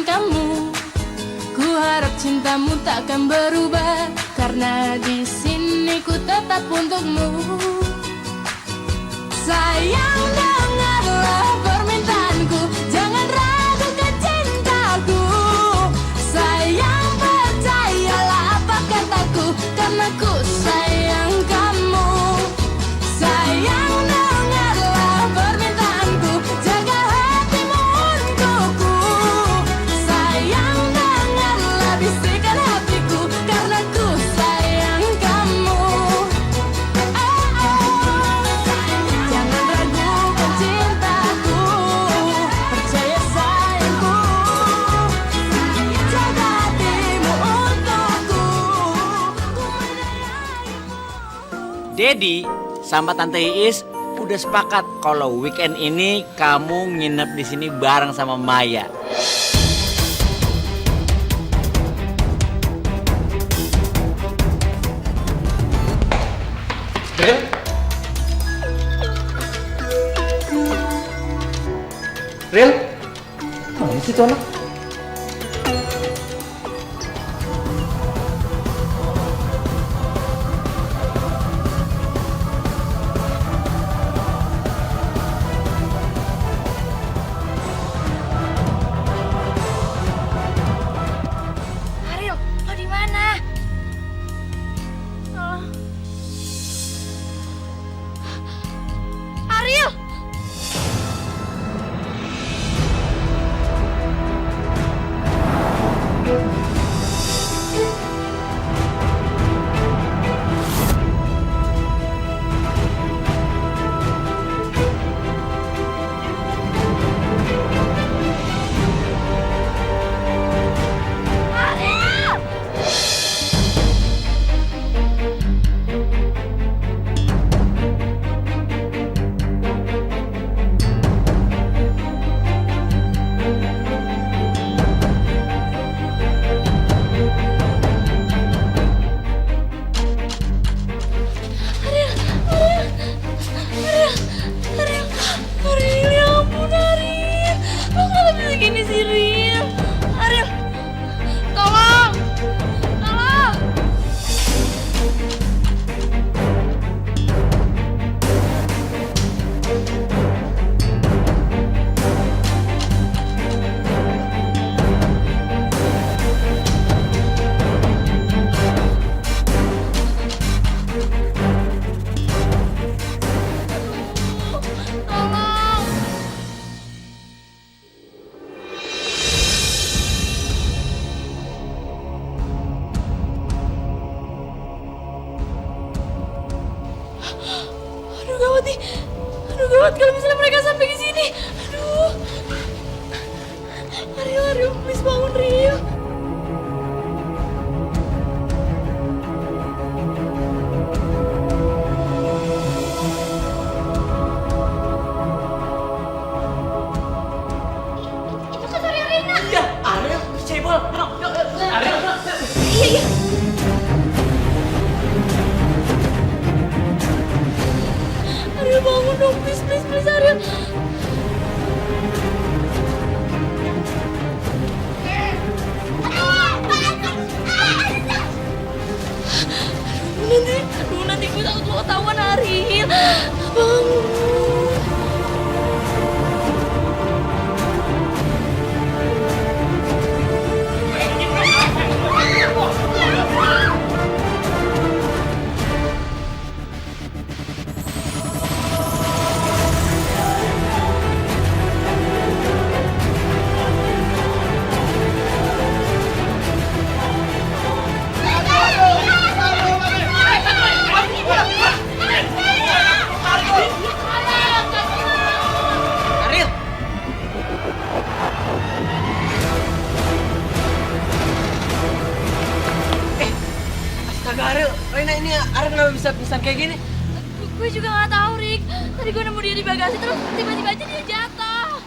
kamu. Ku harap cintamu takkan berubah, karena di sini ku tetap untukmu. Sayang, dengarlah permintaanku, jangan ragukan cintaku. Sayang, percayalah apa kataku, karena ku sayang kamu. Sayang, dengarlah permintaanku, jaga hatimu untukku. Sayang, dengarlah bisikan hatiku, karena ku sayang kamu. Jangan ragukan cintaku, percaya sayangku, jaga hatimu untukku. Ku menyayangimu. Dedi sama Tante Iis udah sepakat kalau weekend ini kamu nginep di sini bareng sama Maya. Ril? Ril? Mana sih tuh anak? Ariel, lo di mana? Ariel! Ariel! Ariel, ya ampun Ariel, lo gak bisa gini sih Ariel. Ariel, tolong, tolong. Tolong. Aduh gawat nih. Aduh gawat kalau misalnya mereka sampai ke sini. Aduh. Ariel, please bangun Ariel. Itu kan suara Rina. Iya, Ariel, cebol. Ariel. Iya, iya. Ariel bangun dong, please, please, please Ariel. Nanti gue takut lo ketahuan Ariel. Bangun. Ariel. Astaga Ril, Rina ini Ariel kenapa bisa pingsan kayak gini? Gue juga gak tahu Rick. Tadi gue nemu dia di bagasi terus tiba-tiba aja dia jatuh.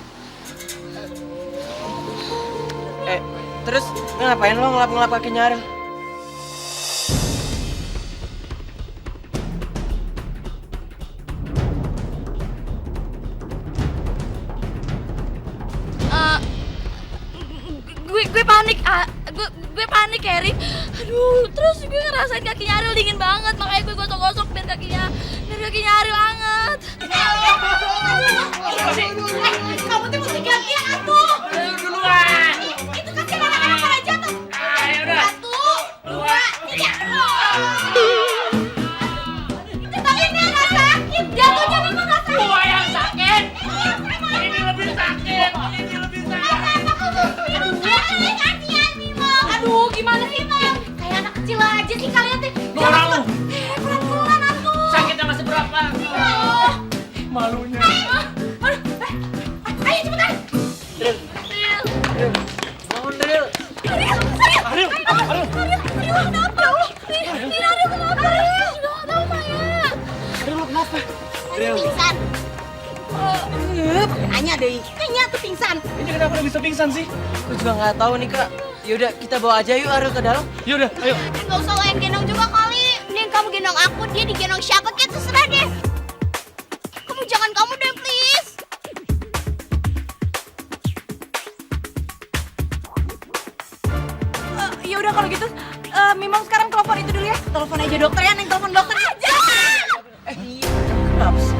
Terus ngapain lo ngelap-ngelap kakinya Ariel? gue gue panik, gue panik Eri. Aduh, terus gue ngerasain kakinya Ariel dingin banget, makanya gue gosok-gosok biar kakinya Ariel hangat. Kamu tuh mesti gantian aku. Duluan. Itu kaki anak-anak pada jatuh. Ayo udah. 1, 2, 3. Tapi ini nggak sakit, jatuhnya memang nggak sakit. Gua yang sakit. Ini lebih sakit. Kasihan Mimo. Aduh, gimana sih Mim? Kayak anak kecil aja sih kalian tuh. Orang lu. Pelan-pelan aku. Sakitnya masih berapa? Malunya. Ayo cepetan. Bangun, Ril. Ariel, kenapa? Ariel kenapa? Ariel juga nggak tahu Maya. Ril, lu kenapa? Ril, Pingsan. Nanya deh. Kayaknya tuh pingsan. ini kenapa lu bisa pingsan sih? Gue juga nggak tahu nih, Kak. Yaudah, kita bawa aja yuk Ariel ke dalam. Yaudah, ayo. Gak usah lo yang gendong juga kali. Mending kamu gendong aku, dia digendong siapa kayak terserah deh. Kamu jangan kamu deh, please. Ya udah kalau gitu, Mimang sekarang telepon itu dulu ya. Telepon aja dokter ya, Neng. Telepon dokter aja. Kenapa sih?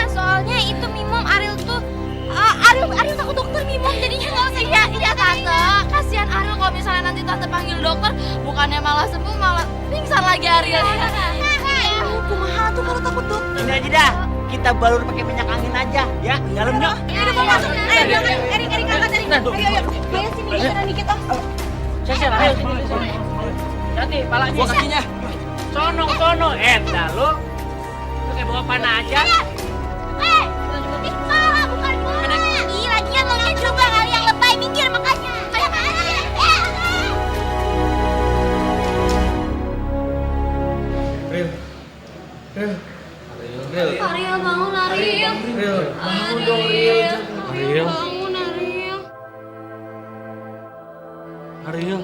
Soalnya itu Mimom Ariel tuh Ariel takut dokter Mimom jadinya nggak usah Iya tante, kasihan Ariel kalau misalnya nanti tante panggil dokter, bukannya malah sembuh malah pingsan lagi Ariel. Kumaha tuh kalau takut dokter. Ini aja dah. Kita balur pakai minyak angin aja, ya. Dalamnya. Ya udah bawa masuk. Ayo Ering angkat Ering. Ayo. Ayo sini jalan dikit oh. Siap, ayo. Nanti palanya. Gua kakinya. Sono. Dah lu. Lu kayak bawa panah aja. Ini salah bukan bola. Ih, lagian lo juga kali yang lebay minggir makanya. Ayo. Ril. Ariel bangun Ariel. Ril, bangun dong, Ril. Ariel. Bangun Ariel. Ariel.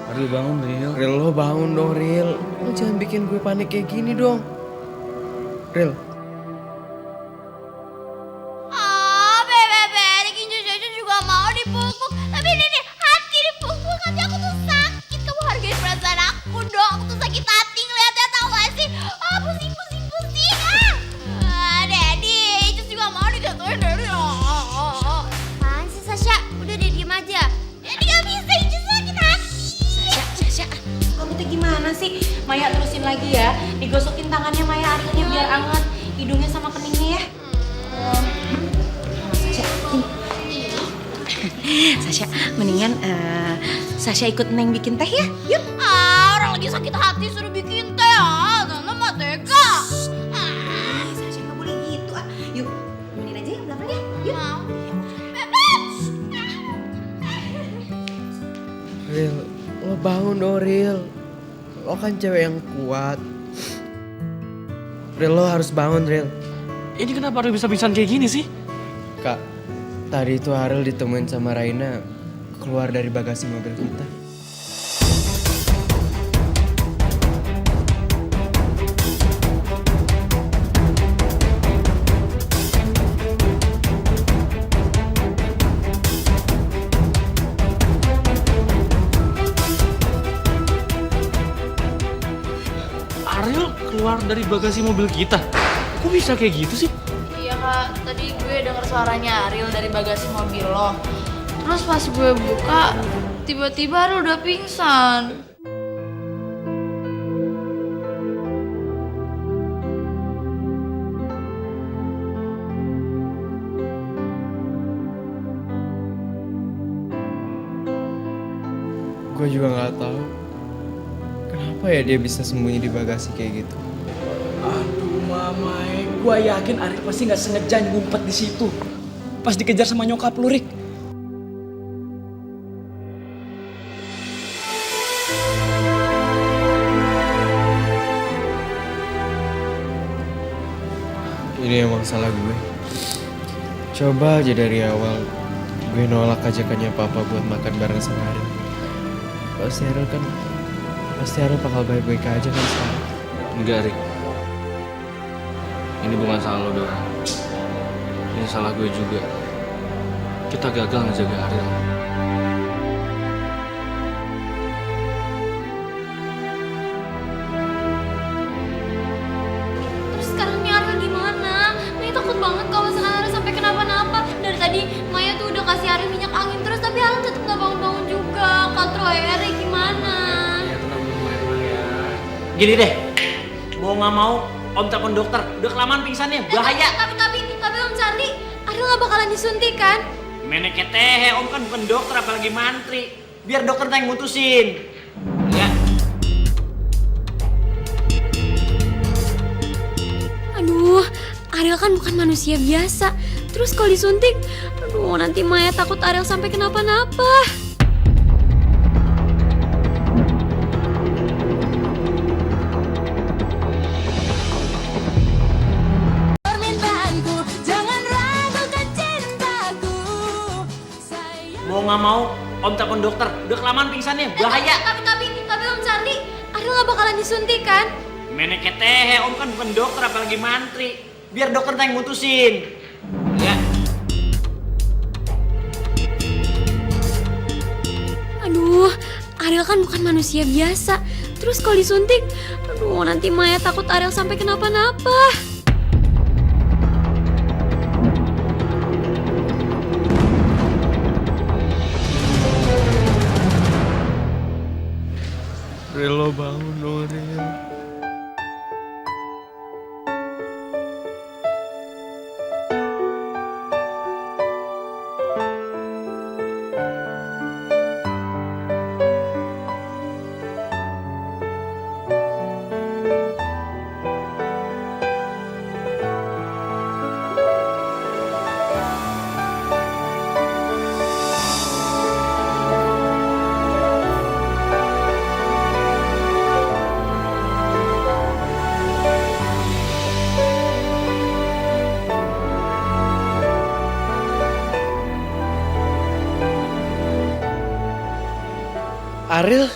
Ariel bangun, Ariel. Ril, lo bangun dong, Ril. Lo jangan bikin gue panik kayak gini dong. Ril. Bebe, bikin cucu juga mau dipupuk. Tapi ini nih, hati dipupuk. Hati aku tuh sakit. Kamu hargain perasaan aku dong. Aku tuh sakit hati ngeliatnya, tau gak sih? Pusing. Daddy, Icus juga mau digatuin Daddy. Apaan sih, Sasha? Udah deh, diem aja. Daddy gak bisa, Icus sakit hati. Sasha, kamu tuh gimana sih? Maya terusin lagi ya, digosokin tangannya Maya Arielnya biar anget, hidungnya sama keningnya ya. Sasha, mendingan Sasha ikut Neng bikin teh ya, yuk. Orang lagi sakit hati suruh bikin teh. Tante mah tega. Sasha nggak boleh gitu, yuk. Temenin aja yang belakang ya, yuk. Ril, lo bangun dong, Ril. Lo kan cewek yang kuat. Ril, lo harus bangun, Ril. Ini kenapa Ariel bisa pingsan kayak gini sih? Kak, tadi itu Ariel ditemuin sama Raina keluar dari bagasi mobil kita. Ariel keluar dari bagasi mobil kita. Kok bisa kayak gitu sih? Iya kak, tadi gue denger suaranya Ariel dari bagasi mobil lo. Terus pas gue buka, tiba-tiba Ariel udah pingsan. Gue juga nggak tahu kenapa ya dia bisa sembunyi di bagasi kayak gitu. Aduh mamai, gua yakin Arif pasti nggak sengaja ngumpet di situ. Pas dikejar sama nyokap lu, Rik. Ini emang salah gue. Coba aja dari awal gue nolak ajakannya papa buat makan bareng sama Arif. Pasti Ariel bakal baik-baik aja kan sekarang. Enggak, Rik. Ini bukan salah lo doang. Ini salah gue juga. Kita gagal ngejaga Ariel. Terus sekarang nih Ariel gimana? Maya takut banget kalau misalkan Ariel sampai kenapa-napa. Dari tadi Maya tuh udah kasih Ariel minyak angin terus, tapi Ariel tetap gak bangun-bangun juga. Kak Troy, Ariel gimana? Gini deh, mau nggak mau Om telepon dokter. Udah kelamaan pingsannya, bahaya. Tapi Om Charlie, Ariel gak bakalan disuntik kan? Meneknya teh, Om kan bukan dokter apalagi mantri. Biar dokter yang mutusin. Ya. Aduh, Ariel kan bukan manusia biasa. Terus kalau disuntik, aduh nanti Maya takut Ariel sampai kenapa-napa. Mau nggak mau Om telepon dokter. Udah kelamaan pingsannya, bahaya. Tapi Om Charlie, Ariel gak bakalan disuntik kan? Meneknya teh, Om kan bukan dokter apalagi mantri. Biar dokter yang mutusin. Ya. Aduh, Ariel kan bukan manusia biasa. Terus kalau disuntik, aduh nanti Maya takut Ariel sampai kenapa-napa. Relo bangun dong, Rel. Ariel?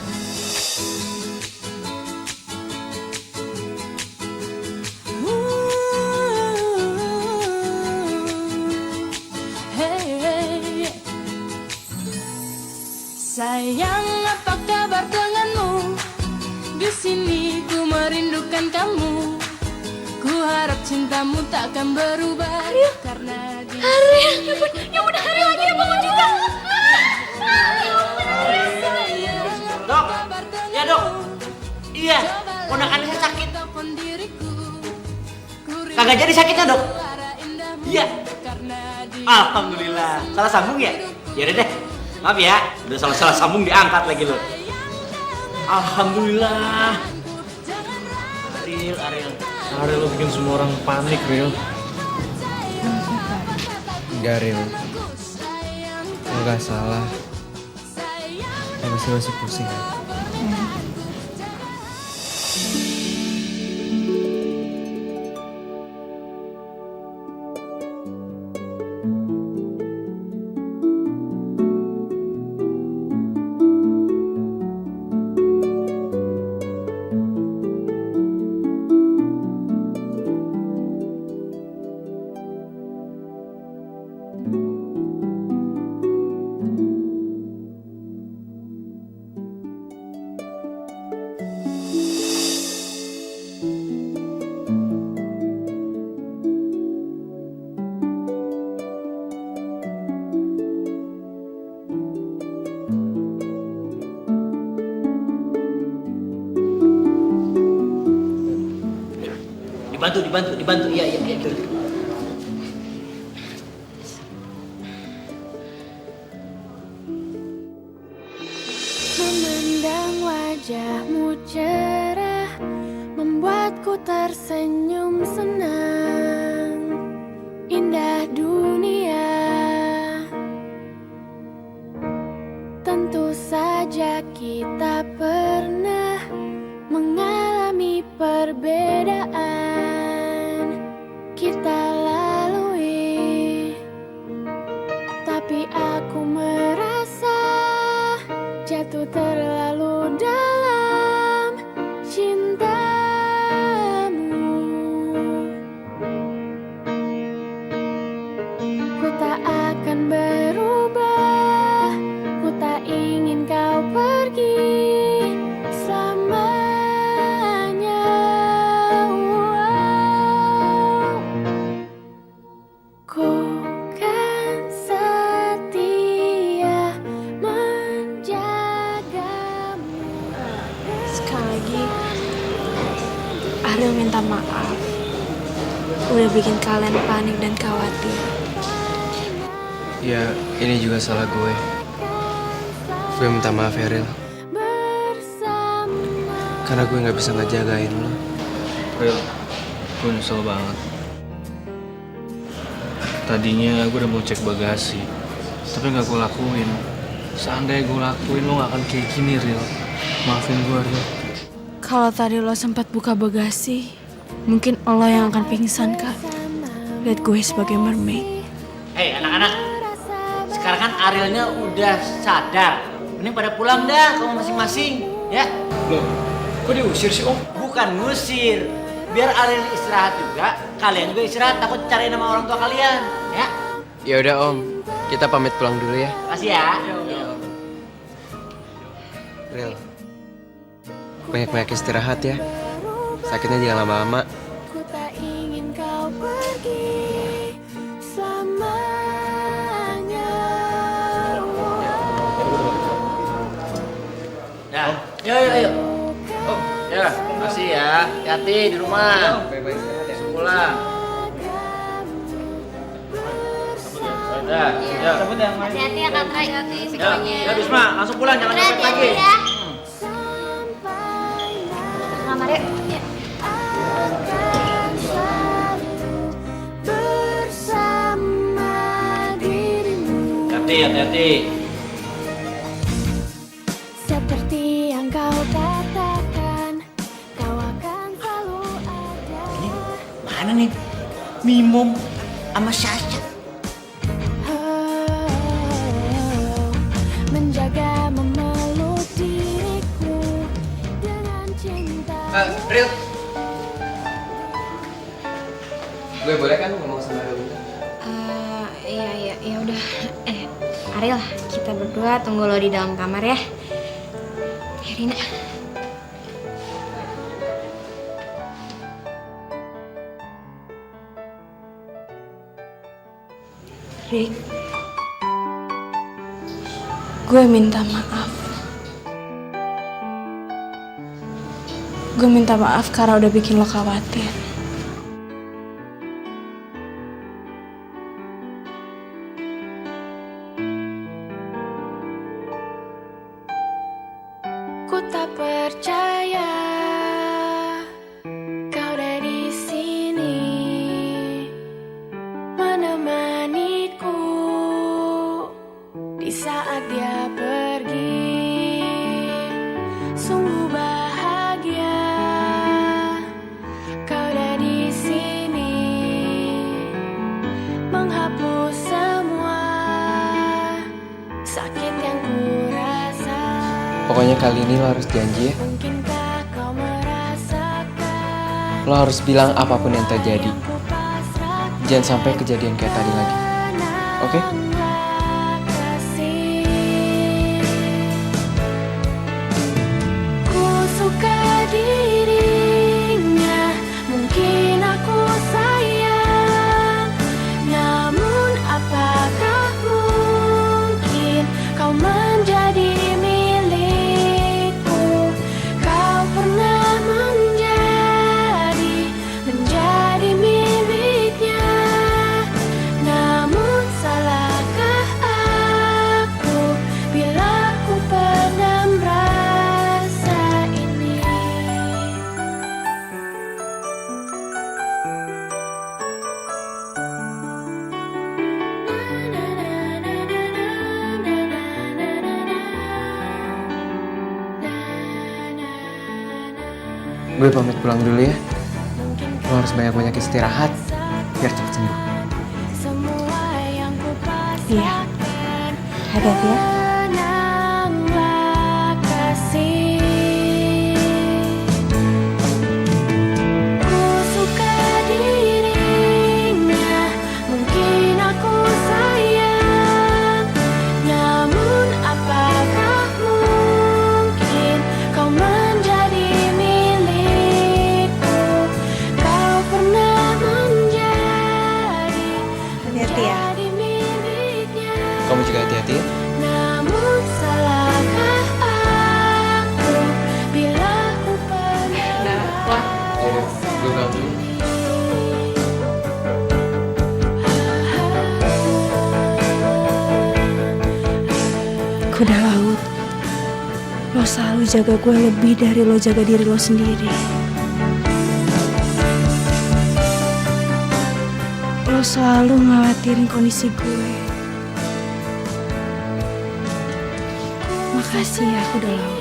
Sayang, apa kabar denganmu? Di sini ku merindukan kamu. Ku harap cintamu takkan berubah. Karena di Ariel, ya udah Ariel lagi ya bangun juga. Dok, ya dok. Iya, ponakan saya sakit. Kagak jadi sakitnya dok. Iya. Alhamdulillah. Salah sambung ya? Ya udah deh. Maaf ya, udah salah sambung diangkat lagi lo. Alhamdulillah. Ariel. Ariel, lo bikin semua orang panik, Rel. Enggak, Ariel. Lo gak salah. Lo masih pusing. Dibantu. Iya. memandang wajahmu cerah, membuatku tersenyum senang. Indah dunia, tentu saja kita pernah mengalami perbedaan kita lalui, tapi aku merasa jatuh terlalu dalam cintamu. Ku tak akan berubah, ku tak ingin kau pergi selamanya. Ku kan setia menjagamu. Sekali lagi, Ariel minta maaf. Udah bikin kalian panik dan khawatir. Ya, ini juga salah gue. Gue minta maaf ya, Ril. Karena gue gak bisa ngejagain lo. Ril, gue nyesel banget. Tadinya gue udah mau cek bagasi, tapi gak gue lakuin. Seandainya gue lakuin, lo gak akan kayak gini, Ril. Maafin gue, Ril. Kalau tadi lo sempat buka bagasi, mungkin lo yang akan pingsan, Kak. Lihat gue sebagai mermaid. Hei anak-anak, sekarang kan Arielnya udah sadar. Mending pada pulang dah kamu masing-masing, ya? Loh, kok diusir sih Om? Bukan ngusir, biar Ariel istirahat juga, kalian juga istirahat, takut cariin sama orang tua kalian, ya? Ya udah Om, kita pamit pulang dulu ya. Makasih ya. Ril, banyak-banyak istirahat ya. Sakitnya jangan lama-lama. Ku tak ingin kau pergi selamanya. Dah, yuk. Oh, ya, makasih ya. Hati-hati di rumah. Baik-baik istirahat ya. Pulang. Dah, ya. Hati-hati ya Kak Trai. Hati-hati Ya, semuanya. ya Bisma, langsung pulang, jangan balik lagi. Hati-hati ya. Kamar yuk. Ya. Akan selalu bersama dirimu. Hati-hati. Seperti yang kau katakan, kau akan selalu ada. Mana nih? Mimom sama Sasha. Menjaga memeluk diriku dengan cinta. Ril. Gue boleh kan ngomong sama Ril? Ya udah. Ariel, kita berdua tunggu lo di dalam kamar ya. Ya Rina. Rick, gue minta maaf. Gue minta maaf karena udah bikin lo khawatir. Ku tak percaya kau ada di sini menemaniku di saat dia pergi. Sungguh bahagia kau ada di sini menghapus semua sakit yang ku rasa. Pokoknya kali ini lo harus janji ya. Mungkinkah kau merasakan Lo harus bilang apapun yang terjadi. ku pasrah Jangan sampai kejadian kayak tadi lagi. Oke? kasih. Ku suka dirinya, mungkin aku sayang. Namun apakah mungkin kau menjadi milikku? Kau pernah menjadi miliknya. Namun salahkah aku bila ku pendam rasa ini? Gue pamit pulang dulu ya. Lo harus banyak-banyak istirahat biar cepat sembuh. Semua yang ku Iya. pasrahkan, Hati-hati ya. tenanglah jaga gue lebih dari lo jaga diri lo sendiri. Lo selalu ngawatirin kondisi gue. Makasih ya, aku udah laut.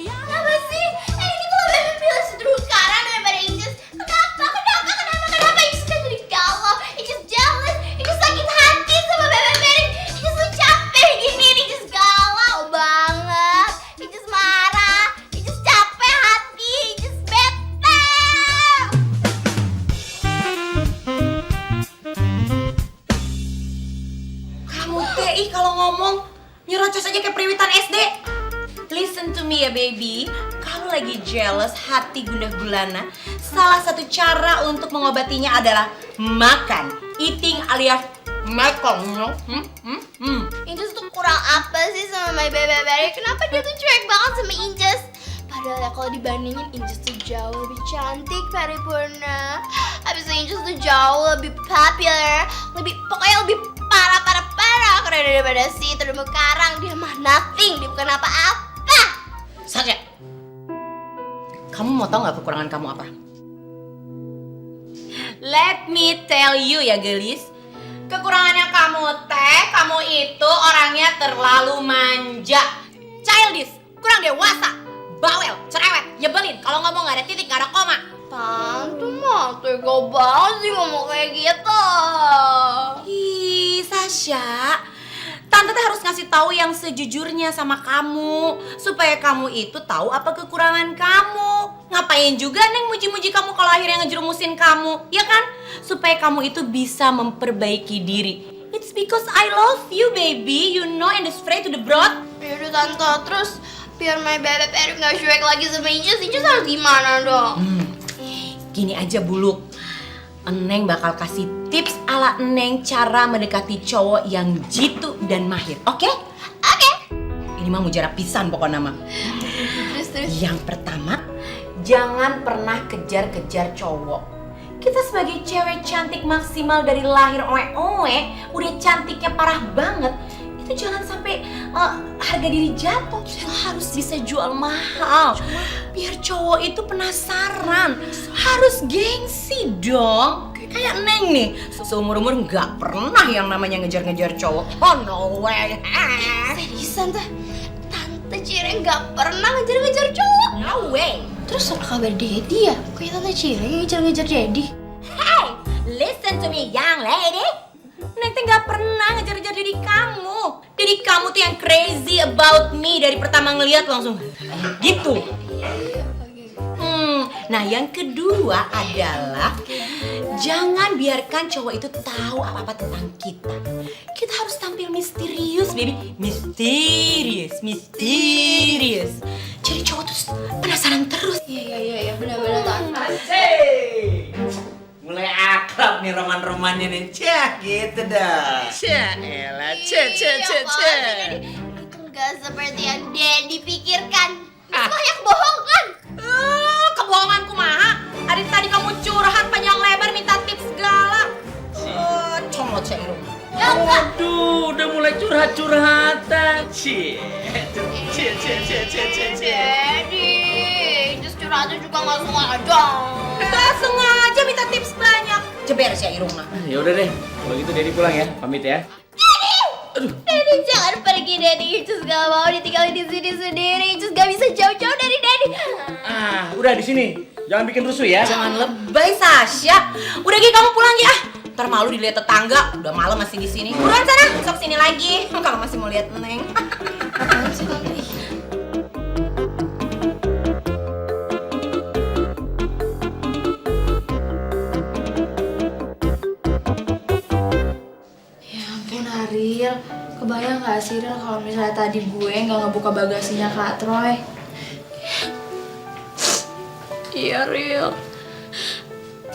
Kenapa sih? Ini tuh lebih pilih sekarang daripada Inces. Kenapa Inces kan jadi galau? Inces jealous, Inces sakit hati sama Bebe Mary. Inces tuh capek gini, Inces galau banget. Inces marah, Inces capek hati, Inces bete. Kamu TI kalau ngomong nyerocos aja kayak periwitan SD. Listen to me ya baby. Kalau lagi jealous, hati gundah gulana, salah satu cara untuk mengobatinya adalah makan. Eating alias makan. Inces tuh kurang apa sih sama my Bebe Mary? Kenapa dia tuh cuek banget sama Inces? Padahal ya kalau dibandingin Inces tuh jauh lebih cantik, paripurna. Habis itu Inces tuh jauh lebih popular, pokoknya lebih parah karena daripada si terumbu karang. Dia mah nothing, dia bukan apa-apa. Sasha, kamu mau tahu nggak kekurangan kamu apa? Let me tell you ya gelis. Kekurangannya kamu itu orangnya terlalu manja, childish, kurang dewasa, bawel, cerewet, nyebelin. Kalau ngomong nggak ada titik, nggak ada koma. Tante mah tega banget sih ngomong kayak gitu. Ih, Sasha, Tante tuh harus ngasih tahu yang sejujurnya sama kamu supaya kamu itu tahu apa kekurangan kamu. Ngapain juga Neng muji-muji kamu kalau akhirnya ngejerumusin kamu, ya kan? Supaya kamu itu bisa memperbaiki diri. It's because I love you, baby. You know and straight to the broad. Yaudah Tante, terus biar my Bebe Mary gak cuek lagi sama Inces harus gimana dong? Gini aja Buluk, Neng bakal kasih tips ala Neng cara mendekati cowok yang jitu dan mahir, oke? Oke. Ini mah mujarab pisan pokoknya mah. Terus. Yang pertama, jangan pernah kejar-kejar cowok. Kita sebagai cewek cantik maksimal dari lahir oe-oe, udah cantiknya parah banget, itu jangan sampai harga diri jatuh. Kita harus bisa jual mahal biar cowok itu penasaran. Harus gengsi dong. Kayak Neng nih, seumur-umur nggak pernah yang namanya ngejar-ngejar cowok. Oh no way. Seriusan tuh, Tante Cireng gak pernah ngejar-ngejar cowok. No way. Terus apa kabar Daddy ya? Kayak Tante Cireng yang ngejar-ngejar Daddy. Hey, listen to me young lady. Neng tuh gak pernah ngejar-ngejar diri kamu. Diri kamu tuh yang crazy about me dari pertama ngeliat langsung gitu. Nah yang kedua adalah jangan biarkan cowok itu tahu apa-apa tentang kita. Kita harus tampil misterius, baby. Misterius. Jadi cowok tuh penasaran terus. Iya, benar-benar Tante. Hey, mulai akrab nih roman-romannya nih, cek gitu dah. Cek, elah, cek. Itu gak seperti yang Daddy pikirkan. Banyak bohongan. Kebohongan kumaha? Dari tadi kamu curhat panjang lebar minta tips segala. Comot saya Irung. Waduh, udah mulai curhat-curhatan. Cie. Daddy, just curhatnya juga gak sengaja. Gak sengaja minta tips banyak. Jeber sih Irung mah. Ya udah deh, kalau gitu Dedi pulang ya, pamit ya. Daddy jangan pergi Daddy, Just gak mau ditinggalin di sini sendiri. Just gak bisa jauh-jauh dari Daddy. Udah di sini. Jangan bikin rusuh ya. Jangan lebay Sasha. Udah Gi kamu pulang ya. Ntar malu dilihat tetangga. Udah malam masih di sini. Buruan sana, besok sini lagi. Kalau masih mau lihat Neng. Ya ampun Ariel, kebayang gak sih Ril kalau misalnya tadi gue gak ngebuka bagasinya Kak Troy? Iya Ril,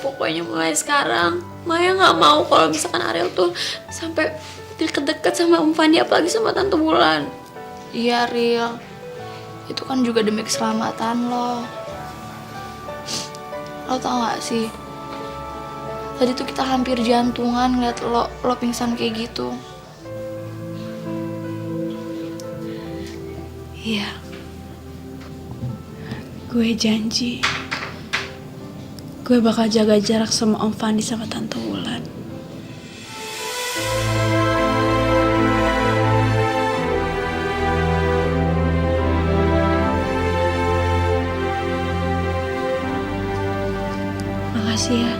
pokoknya mulai sekarang Maya gak mau kalau misalkan Ariel tuh sampai deket-deket sama Om Fandi, apalagi sama Tante Bulan. Iya Ril, itu kan juga demi keselamatan lo. Lo tau gak sih, Tadi tuh kita hampir jantungan ngeliat lo pingsan kayak gitu. Iya. Gue janji. Gue bakal jaga jarak sama Om Fandi sama Tante Wulan. Makasih ya.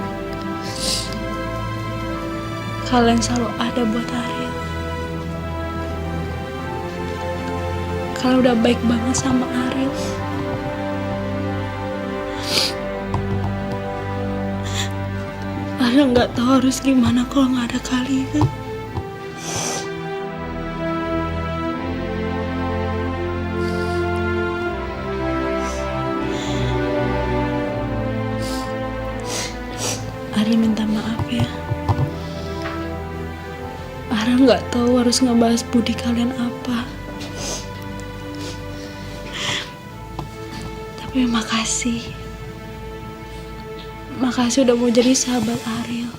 Kalian selalu ada buat Ariel. Kalian udah baik banget sama Ariel. Ariel nggak tahu harus gimana kalau nggak ada kalian. Ariel minta maaf ya. Ariel nggak tahu harus ngebahas budi kalian apa. Tapi makasih. Makasih udah mau jadi sahabat Ariel.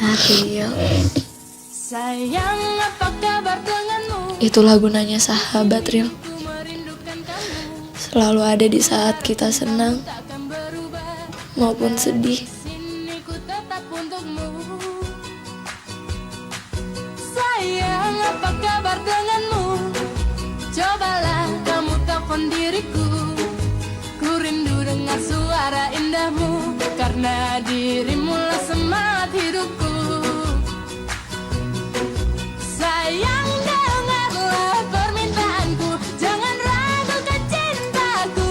Ariel, Sayang, apa kabar denganmu? itulah gunanya sahabat, Ril. Selalu ada di saat kita senang maupun sedih. Sini ku tetap untukmu. Sayang, apa kabar denganmu? Cobalah kamu telepon diriku. Ku rindu dengar suara indahmu, karena dirimu lah semangat hidupku. Sayang, dengarlah permintaanku, jangan ragukan cintaku.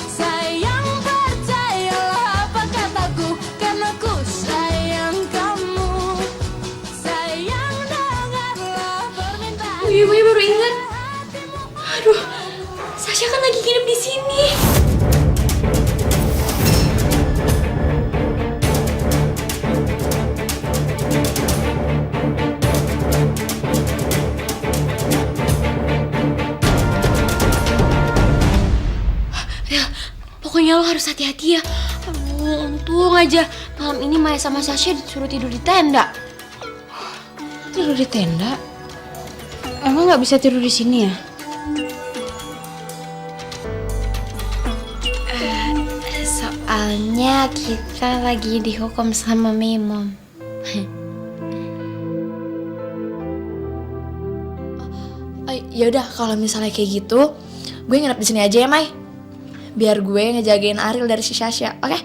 Sayang, percayalah apa kataku, karena ku sayang kamu. Sayang, dengarlah permintaanku. Gue baru ingat. Aduh, Sasha kan lagi nginep di sini. Pokoknya lo harus hati-hati ya. Aduh, untung aja malam ini Maya sama Sasha disuruh tidur di tenda. Tidur di tenda? Emang nggak bisa tidur di sini ya? Soalnya kita lagi dihukum sama Mimom. Yaudah, kalau misalnya kayak gitu, gue nginep di sini aja ya, Mai. Biar gue ngejagain Ariel dari si Sasha, oke?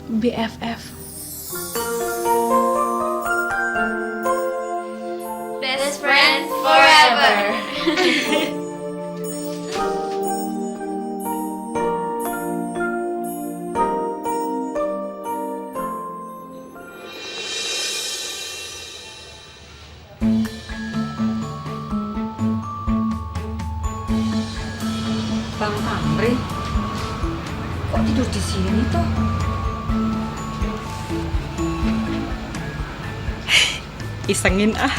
BFF. Best friends forever. Bang Amri, kok tidur di sini toh? Isengin ah.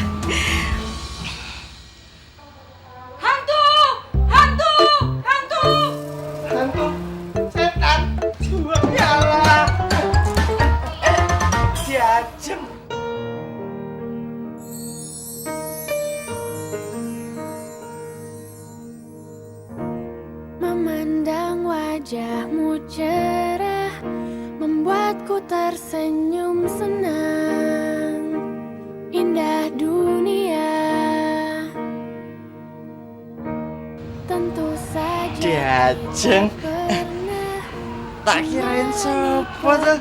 Hantu! Hantu! Hantu! Hantu, setan, nyala. Diajem. Memandang wajahmu cerah, membuatku tersenyum senang. Indah dunia, tentu saja Diajeng. pernah Tak kirain sopo tuh.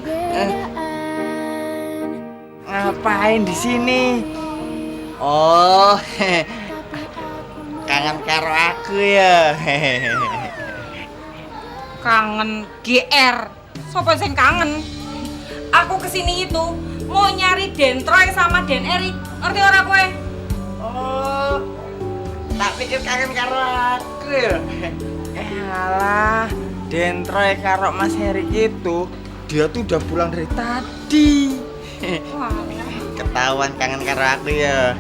Ngapain di sini? Oh, kangen karo aku ya. Kangen GR. Sopo sing kangen? Aku kesini itu mau nyari Den Troy sama Den Erik. Ngerti ora kowe? Oh, tak pikir kangen karo aku ya. Alah, Den Troy karo Mas Heri itu dia tuh udah pulang dari tadi. Wah, Ketahuan kangen karo aku ya.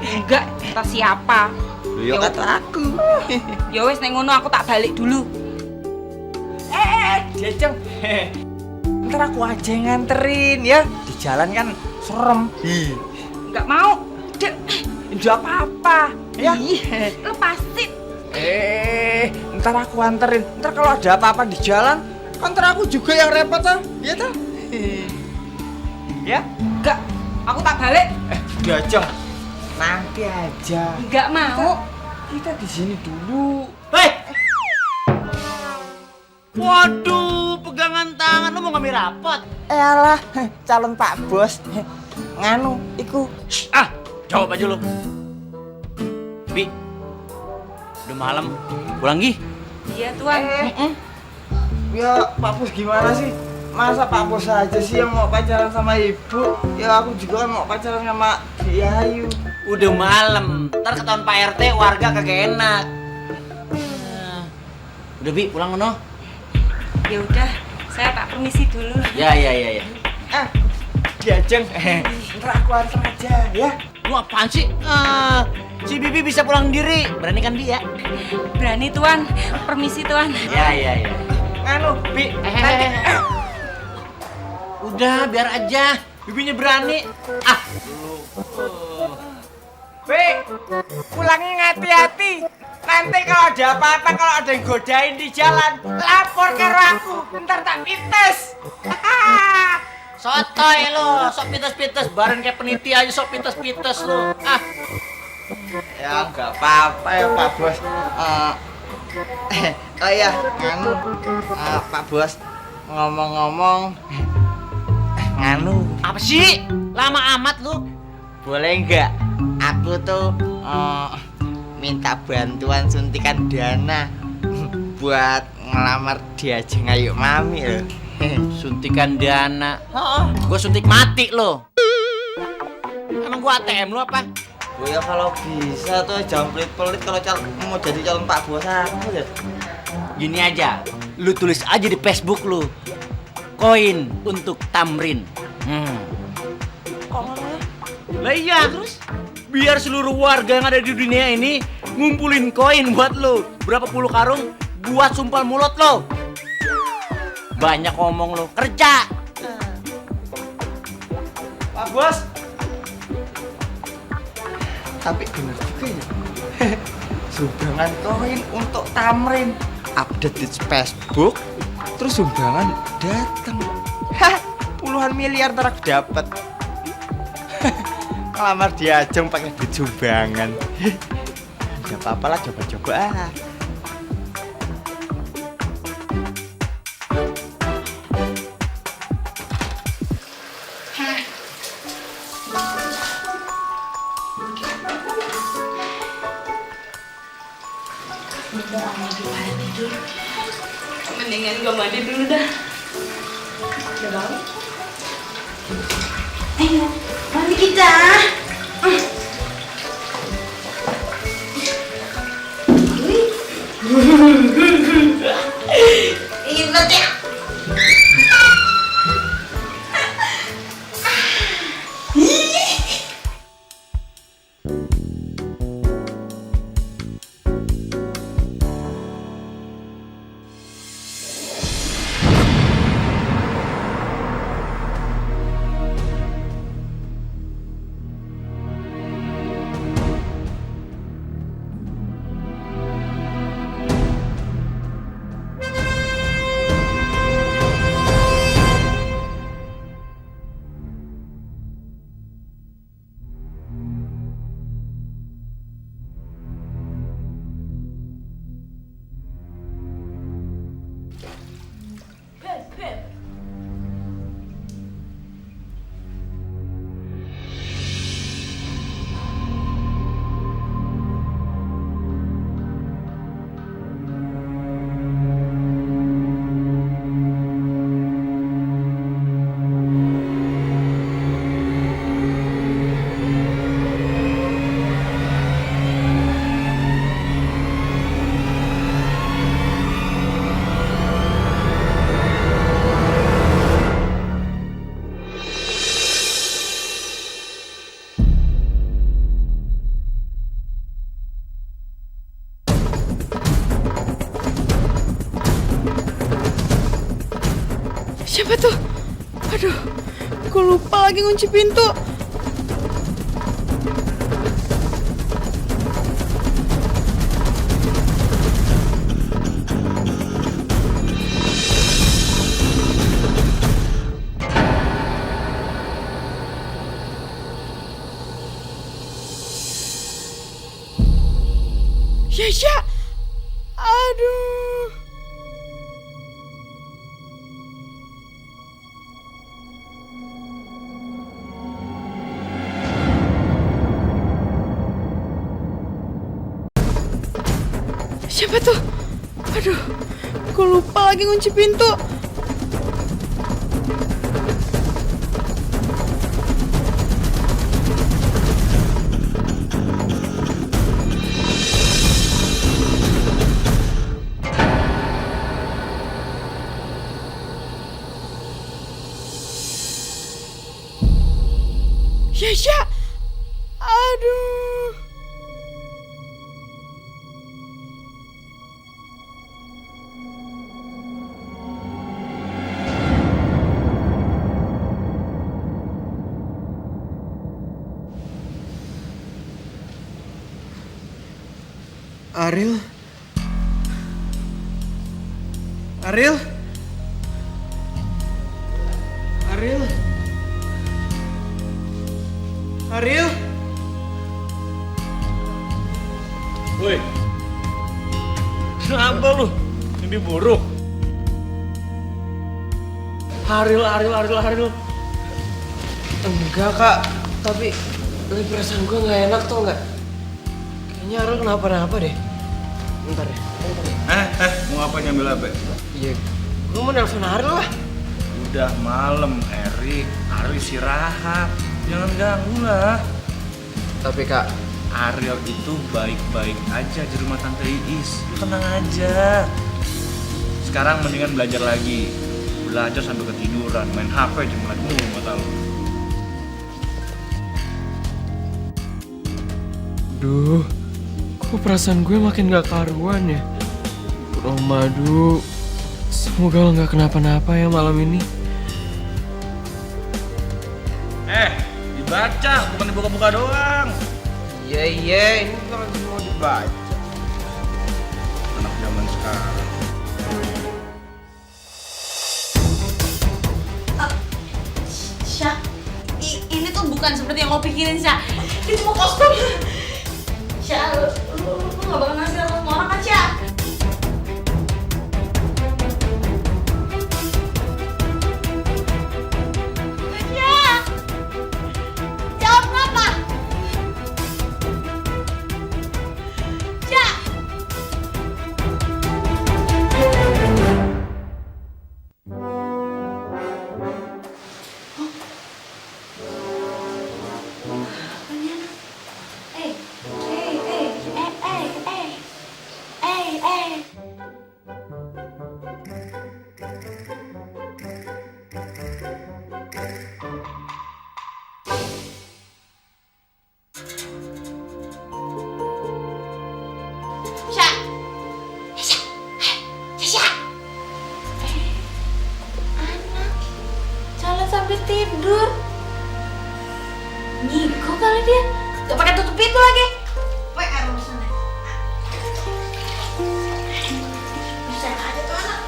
enggak, kata siapa? Yo kata aku. Ya wis nek ngono aku tak balik dulu. Jajang. Ntar aku aja yang nganterin ya. Di jalan kan serem. Enggak mau. Dek, Enggak apa-apa. Ya. lepasin. Ntar aku anterin. Ntar kalau ada apa-apa di jalan, ntar aku juga yang repot ah. Iya toh? Ya? Enggak, aku tak balik. Jajang. Nanti aja. Enggak mau. Kita di sini dulu. Hei! Waduh, pegangan tangan lu mau ngambil rapot. Alah, calon Pak Bos. Nganu, iku. Ah, jawab aja lu. Bi, udah malam, pulang Gi. Iya, Tuan. Ya, Pak Bos gimana sih? Masa Pak Bos aja sih yang mau pacaran sama ibu? Ya aku juga kan mau pacaran sama Yayu. Udah malam, ntar ketahuan Pak RT warga kagak enak. Udah Bi, pulang no. Ya udah, saya tak permisi dulu. Ya. Jajang. Ntar aku antar aja ya. Lu apaan sih? Si Bibi bisa pulang sendiri, berani kan dia? Berani, Tuan. Permisi, Tuan. Ya. Nganu, Bi. Udah, biar aja. Bibinya berani. Ah, Bi, pulangnya hati-hati. Nanti kalau ada apa-apa, kalau ada yang godain di jalan, lapor ke aku. Ntar tak pites. sotoy lu, sok pites-pites. Bareng kayak peniti aja sok pites-pites lu. Ah, Ya nggak apa-apa ya Pak Bos. Oh iya, nganu, Pak Bos ngomong-ngomong, nganu, apa sih? Lama amat lu. Boleh nggak? Aku tuh minta bantuan suntikan dana buat ngelamar Diajeng Ayu Mami loh. Suntikan dana. Gue suntik mati lo. Emang gue ATM lu apa? Oh ya kalau bisa tuh jangan pelit-pelit kalau mau jadi calon Pak Bos aku ya. Gini aja, lu tulis aja di Facebook lu. Koin untuk Tamrin. Lah iya, terus biar seluruh warga yang ada di dunia ini ngumpulin koin buat lu. Berapa puluh karung buat sumpal mulut lo. Banyak ngomong lo, kerja. Pak Bos. Tapi bener juga ya. Sumbangan koin untuk Tamrin. Update di Facebook, terus sumbangan datang. Puluhan miliar ntar aku dapet. Ngelamar Diajeng pakai duit sumbangan. Gak apa-apa lah, coba-coba. Mendingan gue mandi dulu dah. Ayo, mandi kita. Ingin banget ya? Siapa tuh? Aduh, gue lupa lagi ngunci pintu. Yasha, aduh. Siapa tuh? Aduh, gue lupa lagi ngunci pintu. Yasha, aduh. Ariel? Ariel? Ariel? Ariel? Woi, kenapa lu? Mimpi buruk? Haril. Enggak kak, tapi perasaan gue nggak enak tau nggak? Kayaknya Ariel kenapa-napa deh. Bentar ya. Mau apa nyambil HP? Iya, gue mau nelfon Ariel lah. Udah malam, Erik. Ariel istirahat. Jangan ganggu lah. Tapi kak, Ariel itu baik-baik aja di rumah Tante Iis. Lu tenang aja. Sekarang mendingan belajar lagi. Belajar sampai ketiduran, main HP aja melek mulu mata lu. duh, kok perasaan gue makin gak karuan ya? Bro Madu, semoga lo gak kenapa-napa ya malam ini. Dibaca, bukan dibuka-buka doang. Iya, ini kan mau dibaca. Anak zaman sekarang. Syah, ini tuh bukan seperti yang lo pikirin, Syah. Ini cuma kostum. Syah, lu gak bakal ngasih tahu semua orang kan, Syah? Jawab kenapa? Cak! Jangan sampai tidur. Ngigo kali dia. Gak pakai tutup pintu lagi. PR urusannya. Bisa aja tuh anak.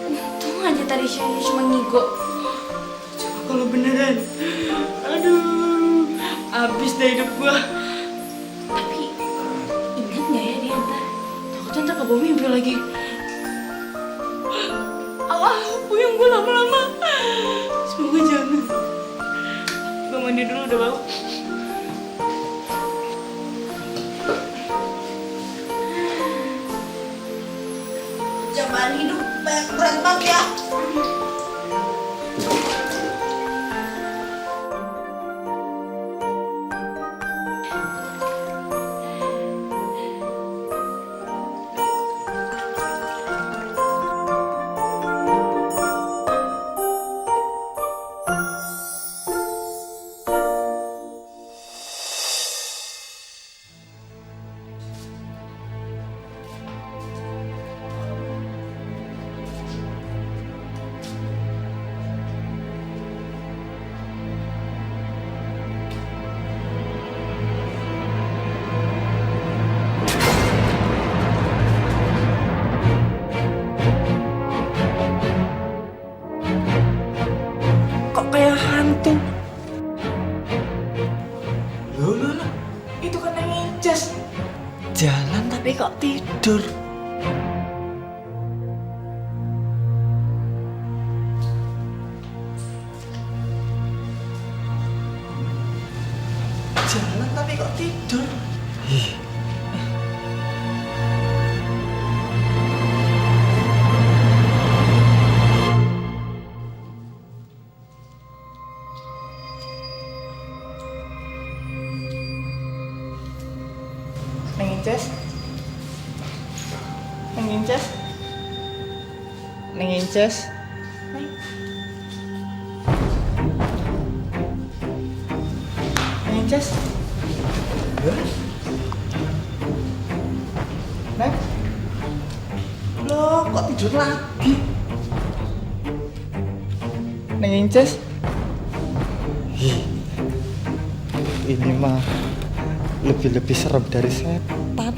Untung aja tadi Shani cuma ngigo. Kalau beneran, aduh, abis deh hidup gua. Tapi ingat nggak ya dia ntar? Takutnya ntar kebawa mimpi lagi. Allah, puyeng gua lama-lama. Semoga jangan. Gua mandi dulu udah bau. Cobaan hidup banyak berat banget ya. Inces. Jalan tapi kok tidur. Jalan tapi kok tidur. Neng Inces. Neng Inces. Neng Inces. Neng Inces. Neng. Loh, kok tidur lagi? Neng Inces. Ini mah lebih serem dari setan.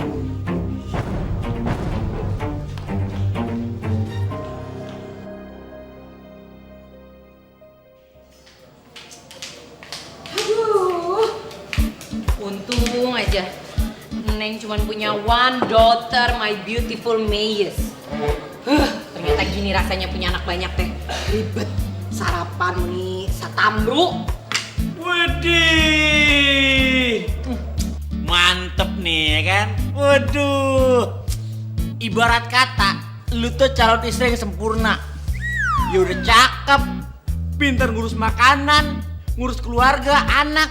Untung aja Neng cuma punya one daughter, my beautiful Mayes. Ternyata gini rasanya punya anak banyak teh. Ribet, sarapan nih, satambruk. Widih, mantep nih ya kan? Waduh, ibarat kata lu tuh calon istri yang sempurna. Ya udah cakep, pintar ngurus makanan, ngurus keluarga, anak,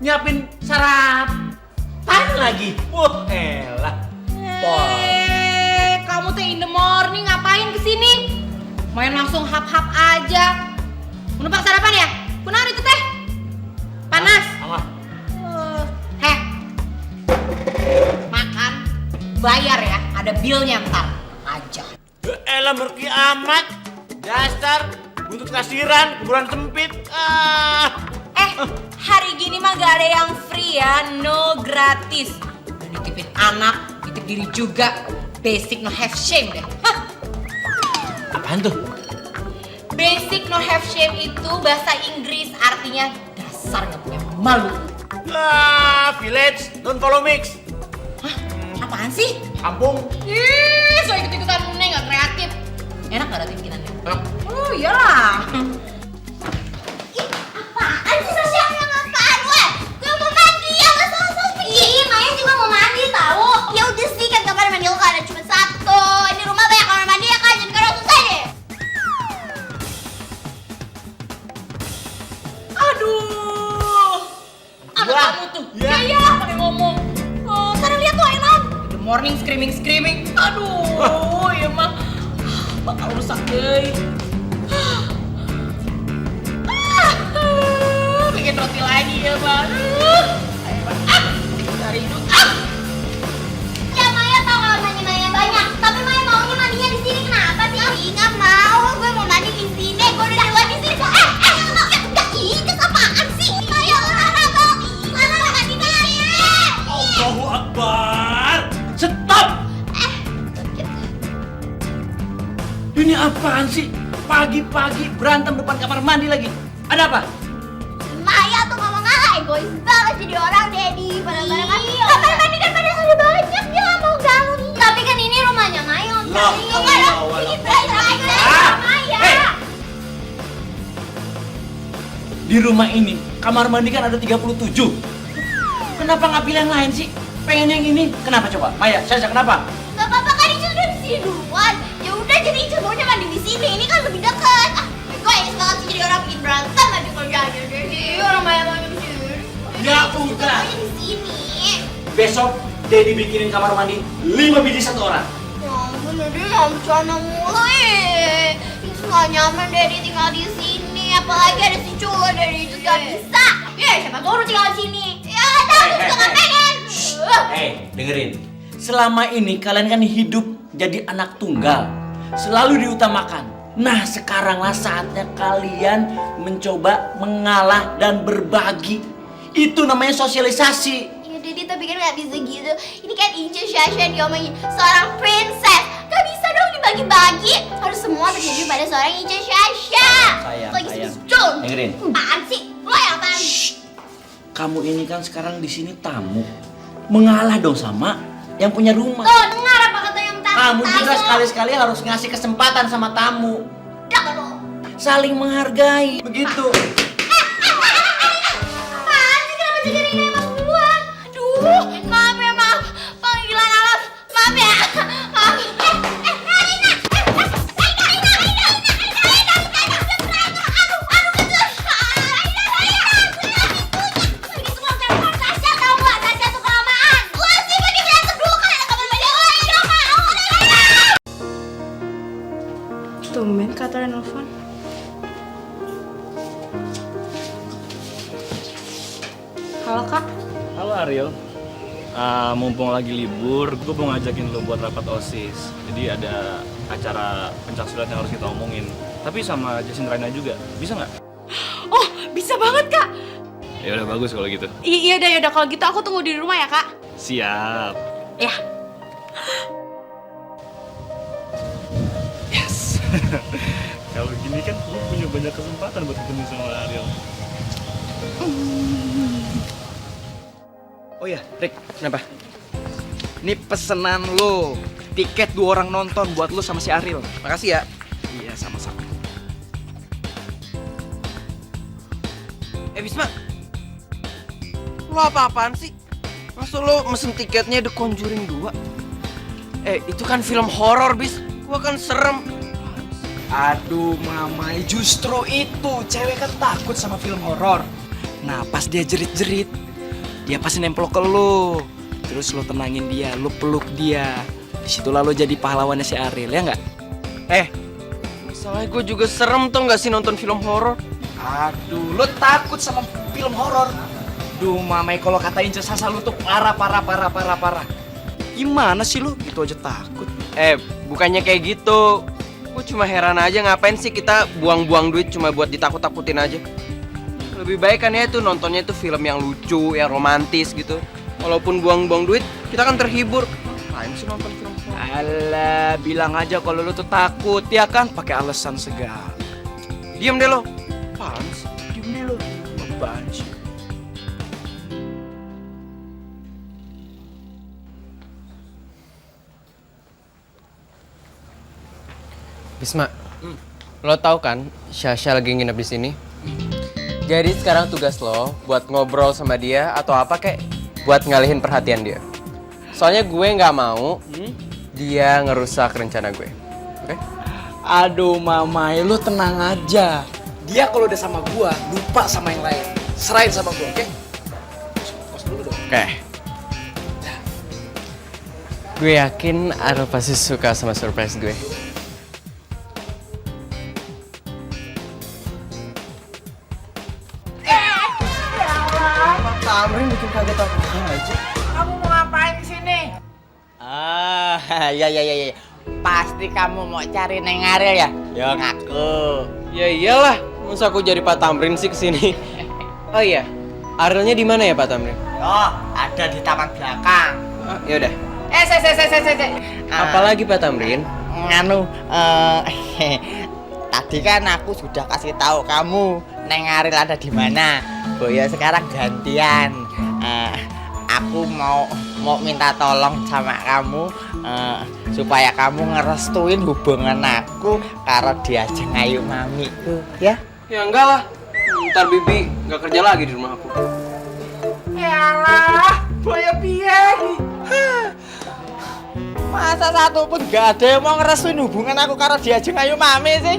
nyiapin sarapan lagi. Wah, elah. Kamu tuh in the morning ngapain kesini? Main langsung hap-hap aja. Menumpang sarapan ya? Kunaon itu teh? Panas. Heh. Makan, bayar ya. Ada bilnya ntar. Aja. Elah merki amat. Dasar buntut kasiran, kuburan sempit. Hari gini mah gak ada yang free ya, no gratis. Udah nitipin anak, nitip diri juga. Basic no have shame deh. Hah. Apaan tuh? Basic no have shame itu bahasa Inggris, artinya dasar gak punya malu. Village, don't follow mix. Hah? Apaan sih? Kampung. Ih, so ikut-ikutan Neng gak kreatif. Enak gak ada bikinannya? Oh iyalah. Apaan sih Sasha? Apaan gue? Gue mau mandi ya, gak sosok. Ih, Maya juga mau mandi tau. Ya udah sih, kan kamar mandi lo kan ada cuma satu. Ini rumah banyak kamar mandi ya kan, jadi kalau susah deh. Aduh. Anak Wah, kamu tuh. ya. Iya, pakai ngomong. Oh, sana lihat tuh Elan. The morning screaming. Aduh, ya mah. Bakal rusak deh. Bikin roti lagi ya, Bang. Cari hidup. Ya Maya tau kalau mandi Maya banyak, tapi Maya maunya mandinya di sini kenapa sih? Ih, nggak mau, gue mau mandi di sini. Gue udah duluan di sini. Enggak, itu apaan sih? Maya olahraga. Mana mandi Maya? Allahu Akbar. Stop. Ini apaan sih? Pagi-pagi berantem depan kamar mandi lagi. Ada apa? Maya tuh ngomong egois banget jadi orang, Daddy. Pada-pada mandi. Kamar mandi kan pada sudah banyak, dia nggak mau ganggu. Tapi kan ini rumahnya Maya. Ini belajar aja Maya. Di rumah ini kamar mandi kan ada 37. Kenapa nggak pilih yang lain sih? Pengen yang ini. Kenapa coba? Maya, Sasha kenapa? Gak apa-apa kan Ica udah di sini duluan. Ya udah jadi Ica maunya mandi di sini. Ini kan lebih dekat. Gue egois banget sih jadi orang bikin berantem aja kerjaannya, Daddy. Orang Maya maunya di sini. Ya udah. Maunya di sini. Besok Daddy bikinin kamar mandi 5 biji satu orang. Ya ampun, Daddy jangan bercanda mulu. Itu gak nyaman Daddy tinggal di sini. Apalagi ada si cowok Daddy itu gak bisa. Ya siapa suruh tinggal di sini. Ya tahu gue juga gak pengen. Dengerin. Selama ini kalian kan hidup jadi anak tunggal, selalu diutamakan. Nah, sekaranglah saatnya kalian mencoba mengalah dan berbagi. Itu namanya sosialisasi. Ya Daddy, tapi kan gak bisa gitu. Ini kan Inja Sasha diomongin seorang princess. Gak bisa dong dibagi-bagi. Harus semua terjadi pada seorang Inja Sasha. Lagi Sayang. Dengerin. Apaan sih? Lo yang apaan? Kamu ini kan sekarang di sini tamu. mengalah dong sama yang punya rumah. Tuh, dengar apa kata yang tadi. Kamu juga sekali-sekali harus ngasih kesempatan sama tamu. Saling menghargai, begitu. Apaan sih, kenapa jadi Rina yang masuk duluan? Aduh, maaf ya, maaf. Panggilan alam, maaf ya. Maaf. Tumben kata nelfon. Halo kak. Halo Ariel. Mumpung lagi libur, gue mau ngajakin lo buat rapat OSIS. Jadi ada acara pencaksilat yang harus kita omongin. Tapi sama Jason Raina juga, bisa nggak? Oh, bisa banget kak. Ya udah bagus kalau gitu. Iya udah kalau gitu aku tunggu di rumah ya kak. Siap. Ya. Yes. Kalau gini kan gue punya banyak kesempatan buat ketemu sama Ariel. Oh ya, Rick, kenapa? Ini pesenan lo, tiket 2 orang nonton buat lo sama si Ariel. Makasih ya. Iya, sama-sama. Bisma, lo apa-apaan sih? Masa lo mesen tiketnya The Conjuring 2? Itu kan film horor, Bis. Gua kan serem. Aduh, mamai, justru itu. Cewek kan takut sama film horor. Nah, pas dia jerit-jerit, dia pasti nempel ke lo. Terus lo tenangin dia, lo peluk dia. Disitulah lo jadi pahlawannya si Ariel, ya nggak? Masalahnya gue juga serem tuh nggak sih nonton film horor? Aduh, lo takut sama film horor? Duh, mamai, kalau katain Sasa lo tuh parah. Gimana sih lo? Gitu aja takut. Bukannya kayak gitu. Gue cuma heran aja ngapain sih kita buang-buang duit cuma buat ditakut-takutin aja. Lebih baik kan ya tuh nontonnya tuh film yang lucu, yang romantis gitu. Walaupun buang-buang duit, kita kan terhibur. Ngapain sih nonton film horor? Alah, bilang aja kalau lu tuh takut, ya kan? Pakai alasan segala. Diam deh lo. Apaan sih? Diam deh lo. Apaan sih? Bisma, lo tau kan Syasha lagi nginep di sini? Jadi sekarang tugas lo buat ngobrol sama dia atau apa kek buat ngalihin perhatian dia. Soalnya gue nggak mau dia ngerusak rencana gue. Oke? Aduh, mamai, lu tenang aja. Dia kalau udah sama gua, lupa sama yang lain. Serahin sama gua, oke? Pos dulu dong. Oke. Gue yakin Ariel pasti suka sama surprise gue. Tamrin bikin kaget aku aja. Kamu mau ngapain di sini? Ya. Pasti kamu mau cari Neng Ariel ya? Ya ngaku. Ya iyalah, masa aku jadi Pak Tamrin sih kesini. Oh iya, Arielnya di mana ya Pak Tamrin? Oh, ada di taman belakang. Oh, ya udah. Apalagi Pak Tamrin? Nganu, tadi kan aku sudah kasih tahu kamu Neng Ariel ada di mana. Boya sekarang gantian. Aku mau minta tolong sama kamu supaya kamu ngerestuin hubungan aku karo Diajeng Ayu mamiku, ya? Ya enggak lah. Ntar Bibi nggak kerja lagi di rumah aku. Yalah, boya piye? Masa satu pun gak ada yang mau ngerestuin hubungan aku karo Diajeng Ayu mami sih?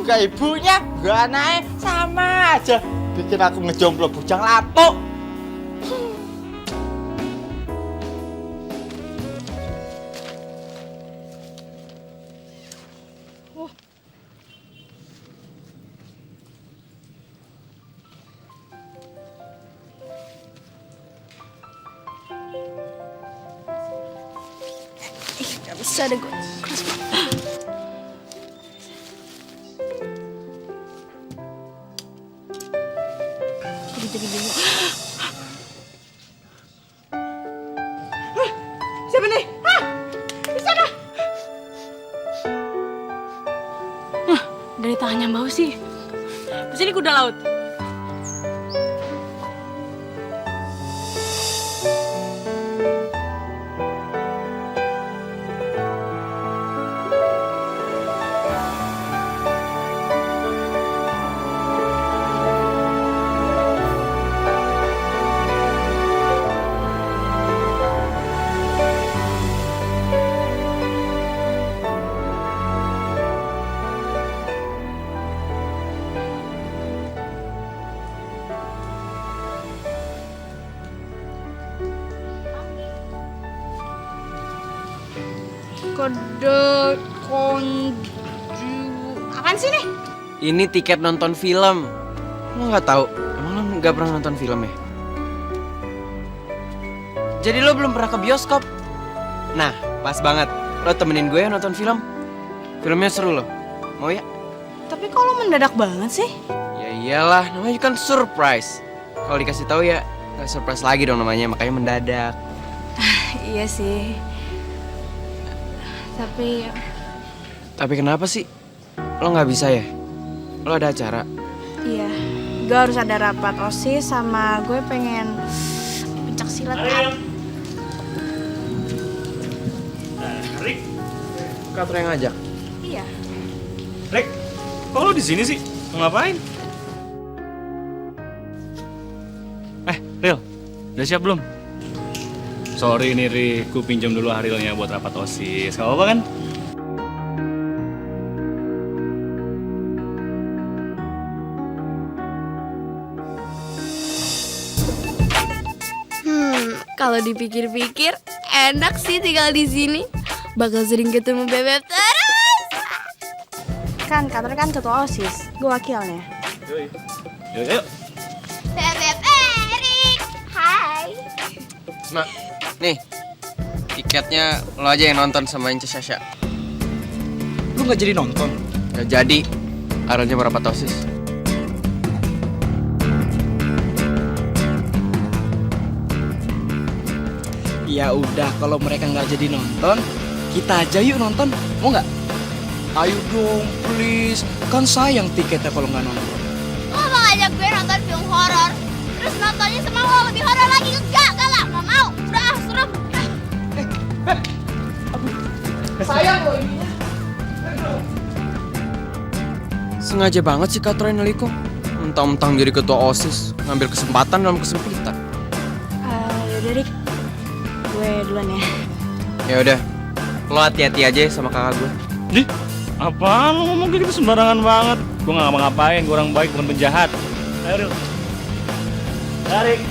Gak ibunya, gak anaknya, sama aja bikin aku ngejomblo bujang lapuk. Gak bisa deh gue. Keras banget. Jadi bingung. Siapa nih? Di sana. Dari tangannya bau sih. Di sini kuda laut. Kode konju. Apaan sih nih? Ini tiket nonton film. Lo nggak tahu? Emang lo nggak pernah nonton film ya? Jadi lo belum pernah ke bioskop? Nah, pas banget. Lo temenin gue nonton film. Filmnya seru loh. Mau ya? Tapi kok lo mendadak banget sih? Ya iyalah, namanya kan surprise. Kalau dikasih tahu ya nggak surprise lagi dong namanya, makanya mendadak. Iya sih. Tapi kenapa sih? Lo nggak bisa ya? Lo ada acara? Iya, gue harus ada rapat OSIS sama gue pengen pencak silat. Rick, Kak yang ngajak. Iya. Rick, kok lo di sini sih? Mau ngapain? Ril, udah siap belum? Sorry nih Rick, ku pinjam dulu Harilnya buat rapat OSIS. Gak apa-apa kan? Kalau dipikir-pikir enak sih tinggal di sini. Bakal sering ketemu bebek terus. Kan Katrin kan ketua OSIS, gue wakilnya. Yuk. Bebek Erik. Hai. Mak, nih tiketnya lo aja yang nonton sama Ince Sasha. Lu nggak jadi nonton? Gak jadi, Arelnya merapat OSIS. Ya udah, kalau mereka nggak jadi nonton, kita aja yuk nonton. Mau nggak? Ayo dong, please. Kan sayang tiketnya kalau nggak nonton. Lo mau ngajak gue nonton film horor, terus nontonnya sama lo lebih horor lagi? Enggak lah, nggak mau. Udah serem. Sayang lo ininya. Sengaja banget sih Kak Troy Neliko. Mentang-mentang jadi ketua OSIS, ngambil kesempatan dalam kesempitan. Yaudah Rik, gue duluan ya. Ya udah, lo hati-hati aja sama kakak gue. Dih, apaan lo ngomong kayak gitu sembarangan banget? Gue gak ngapa-ngapain, gue orang baik bukan penjahat. Ayo Ril. Tarik.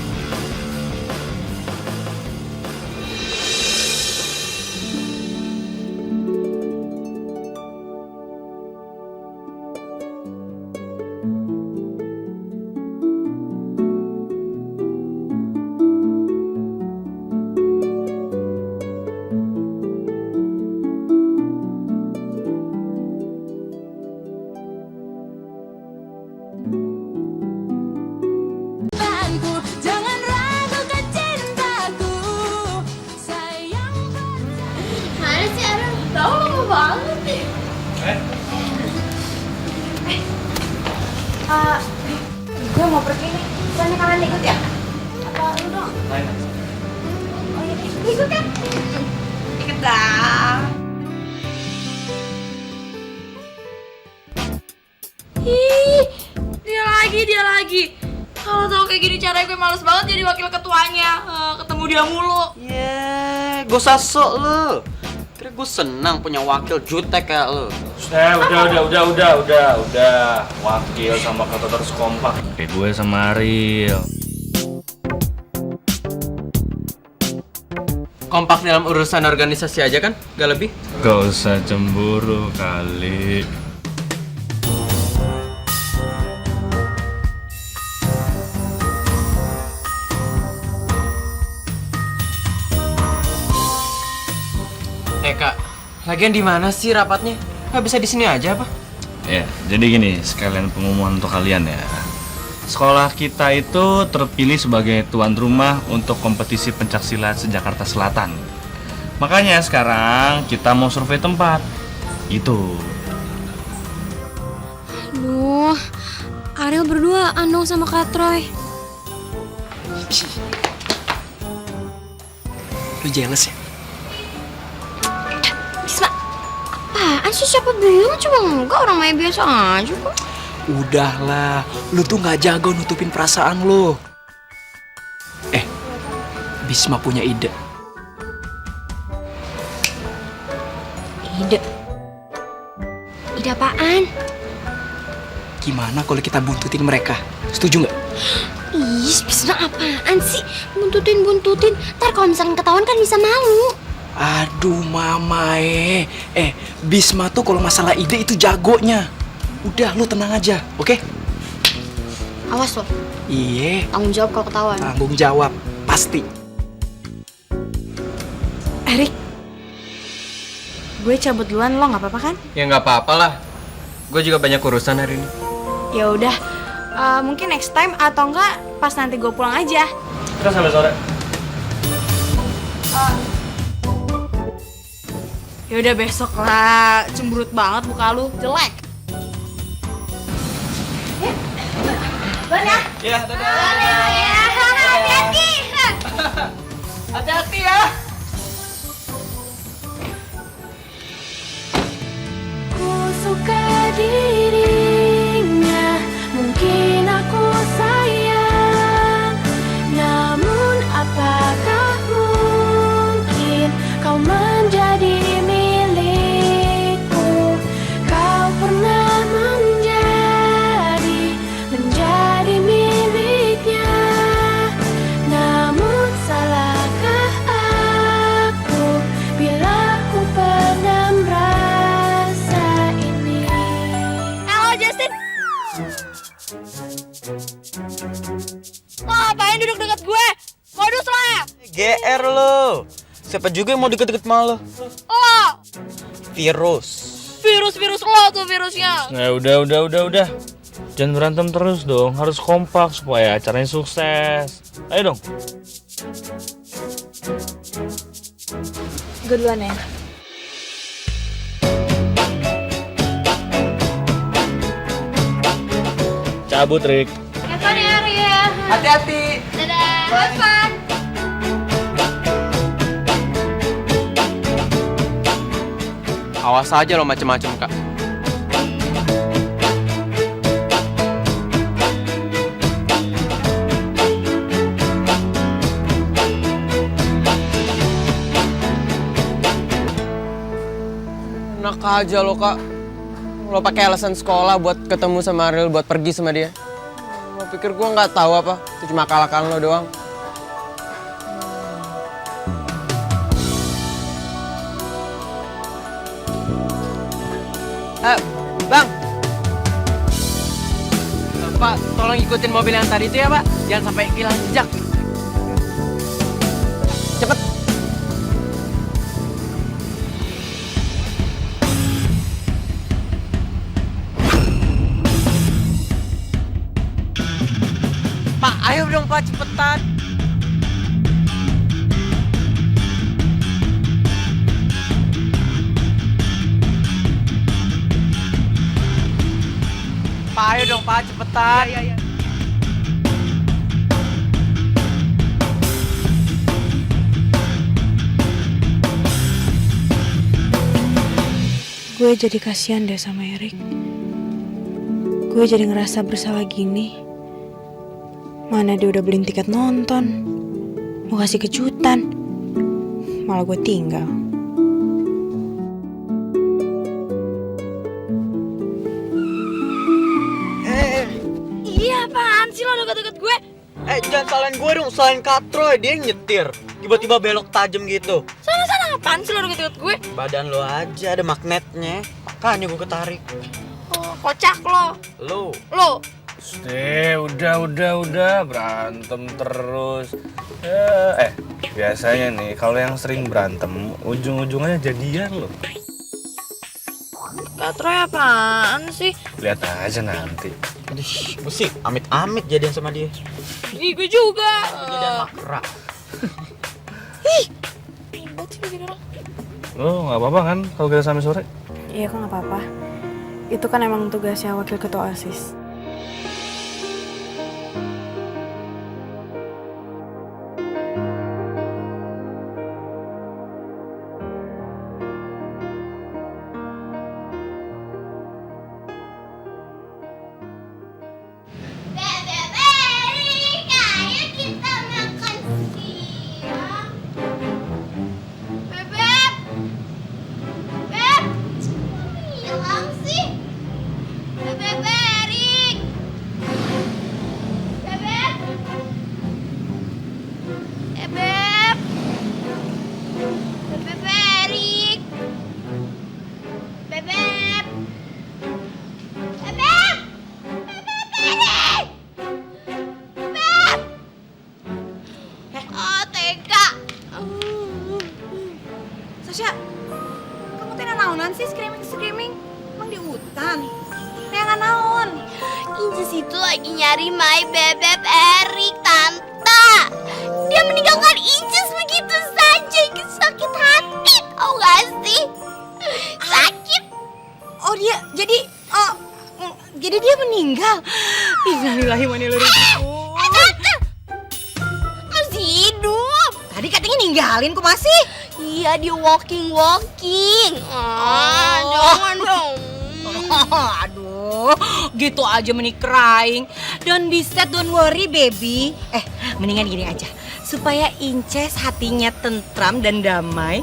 Jangan ragukan cintaku, sayang. Mana sih Aaron? Tahu lama banget nih. Gue mau pergi nih. Bukannya kalian ikut ya? Apa lu dong? Oh iya, ikut kan? Ikut dah. Ih, dia lagi. Kalau tahu kayak gini caranya gue males banget jadi wakil ketuanya. Ketemu dia mulu. Gue sasok lo. Kira gue senang punya wakil jutek kayak lo. Udah. Wakil sama kata terus kompak. Kayak gue sama Ariel. Kompak dalam urusan organisasi aja kan? Gak lebih? Gak usah cemburu kali. Kak, lagian di mana sih rapatnya? Gak bisa di sini aja apa? Ya, jadi gini, sekalian pengumuman untuk kalian ya. Sekolah kita itu terpilih sebagai tuan rumah untuk kompetisi pencaksilat se-Jakarta Selatan. Makanya sekarang kita mau survei tempat. Itu. Aduh, Ariel berduaan dong sama Kak Troy. Lu jealous ya? Bisma, apaan sih siapa bilang? Cuma enggak, orang main biasa aja kok. Udahlah, lu tuh nggak jago nutupin perasaan lu. Bisma punya ide. Ide? Ide apaan? Gimana kalau kita buntutin mereka? Setuju nggak? Ih, Bisma apaan sih? Buntutin. Ntar kalau misalkan ketahuan kan bisa malu. Aduh mama Bisma tuh kalau masalah ide itu jagonya. Udah lu tenang aja, oke? Awas lo, Iya, tanggung jawab kalau ketahuan. tanggung jawab pasti. Erik, gue cabut duluan, lo nggak apa-apa kan? Ya nggak apa-apa lah. Gue juga banyak urusan hari ini. Ya udah, mungkin next time atau enggak pas nanti gue pulang aja. Kita sampai sore. Ya udah besok lah, cemberut banget muka lu, jelek. Ya, dadah. Hati-hati. Hati-hati ya. Ku suka dirinya, mungkin aku sayang. Namun apakah mungkin kau menjadi milikku? Kau pernah menjadi miliknya. Namun salahkah aku bila ku pendam rasa ini? Halo Justin. Lo ngapain duduk dekat gue? Modus lo ya? GR lo. Siapa juga yang mau deket-deket sama lo? Lo. Virus. Virus lo tuh virusnya. Nah udah. Jangan berantem terus dong, harus kompak supaya acaranya sukses. Ayo dong. Gue duluan ya. Cabut, Rik. Have fun ya, Ria. Hati-hati. Dadah. Have fun. Awas aja lo macem-macem, Kak. Enak aja lo, Kak. Lo pakai alasan sekolah buat ketemu sama Ariel, buat pergi sama dia. Lo pikir gua nggak tahu apa? Itu cuma akal-akalan lo doang. Bang. Pak, tolong ikutin mobil yang tadi itu ya, Pak. Jangan sampai hilang jejak. Cepet. Pak, ayo dong, Pak, cepetan. Pak, ayo dong, Pak, cepetan. Iya. Gue jadi kasihan deh sama Erik. Gue jadi ngerasa bersalah gini. Mana dia udah beliin tiket nonton, mau kasih kejutan, malah gue tinggal. Iya apaan sih lo deket-deket gue? Jangan salahin gue dong, salahin Katroy, dia yang nyetir. Tiba-tiba belok tajam gitu. Sana apaan sih lo deket-deket gue? Badan lo aja ada magnetnya, makanya gue ketarik. Oh, kocak lo. Lo. Udah berantem terus. Biasanya nih kalau yang sering berantem ujung-ujungnya jadian loh. Katroy apaan sih? Lihat aja nanti. Aduh, gue sih amit-amit jadian sama dia. Ih, gue juga. Jadian makra. Ih, ribet sih begini orang. Lo nggak apa-apa kan kalau kita sampai sore? Iya kok nggak apa-apa. Itu kan emang tugasnya wakil ketua OSIS. Hilang sih. Bebe Beri. Sasha, kamu teh naonan sih screaming? Emang di hutan? Neangan naon? Inces itu lagi nyari my bebek Erik, Tante. Dia meninggalkan Inces begitu saja. Inces sakit hati, tau gak sih? Sakit. Oh dia, jadi dia meninggal? Innalillahi wa inna ilaihi raji'un. Tante, masih hidup. Tadi katanya ninggalin kok masih? Iya, dia walking. Jangan dong. Aduh, gitu aja meni crying. Don't be sad, don't worry baby. Mendingan gini aja, supaya Inces hatinya tentram dan damai.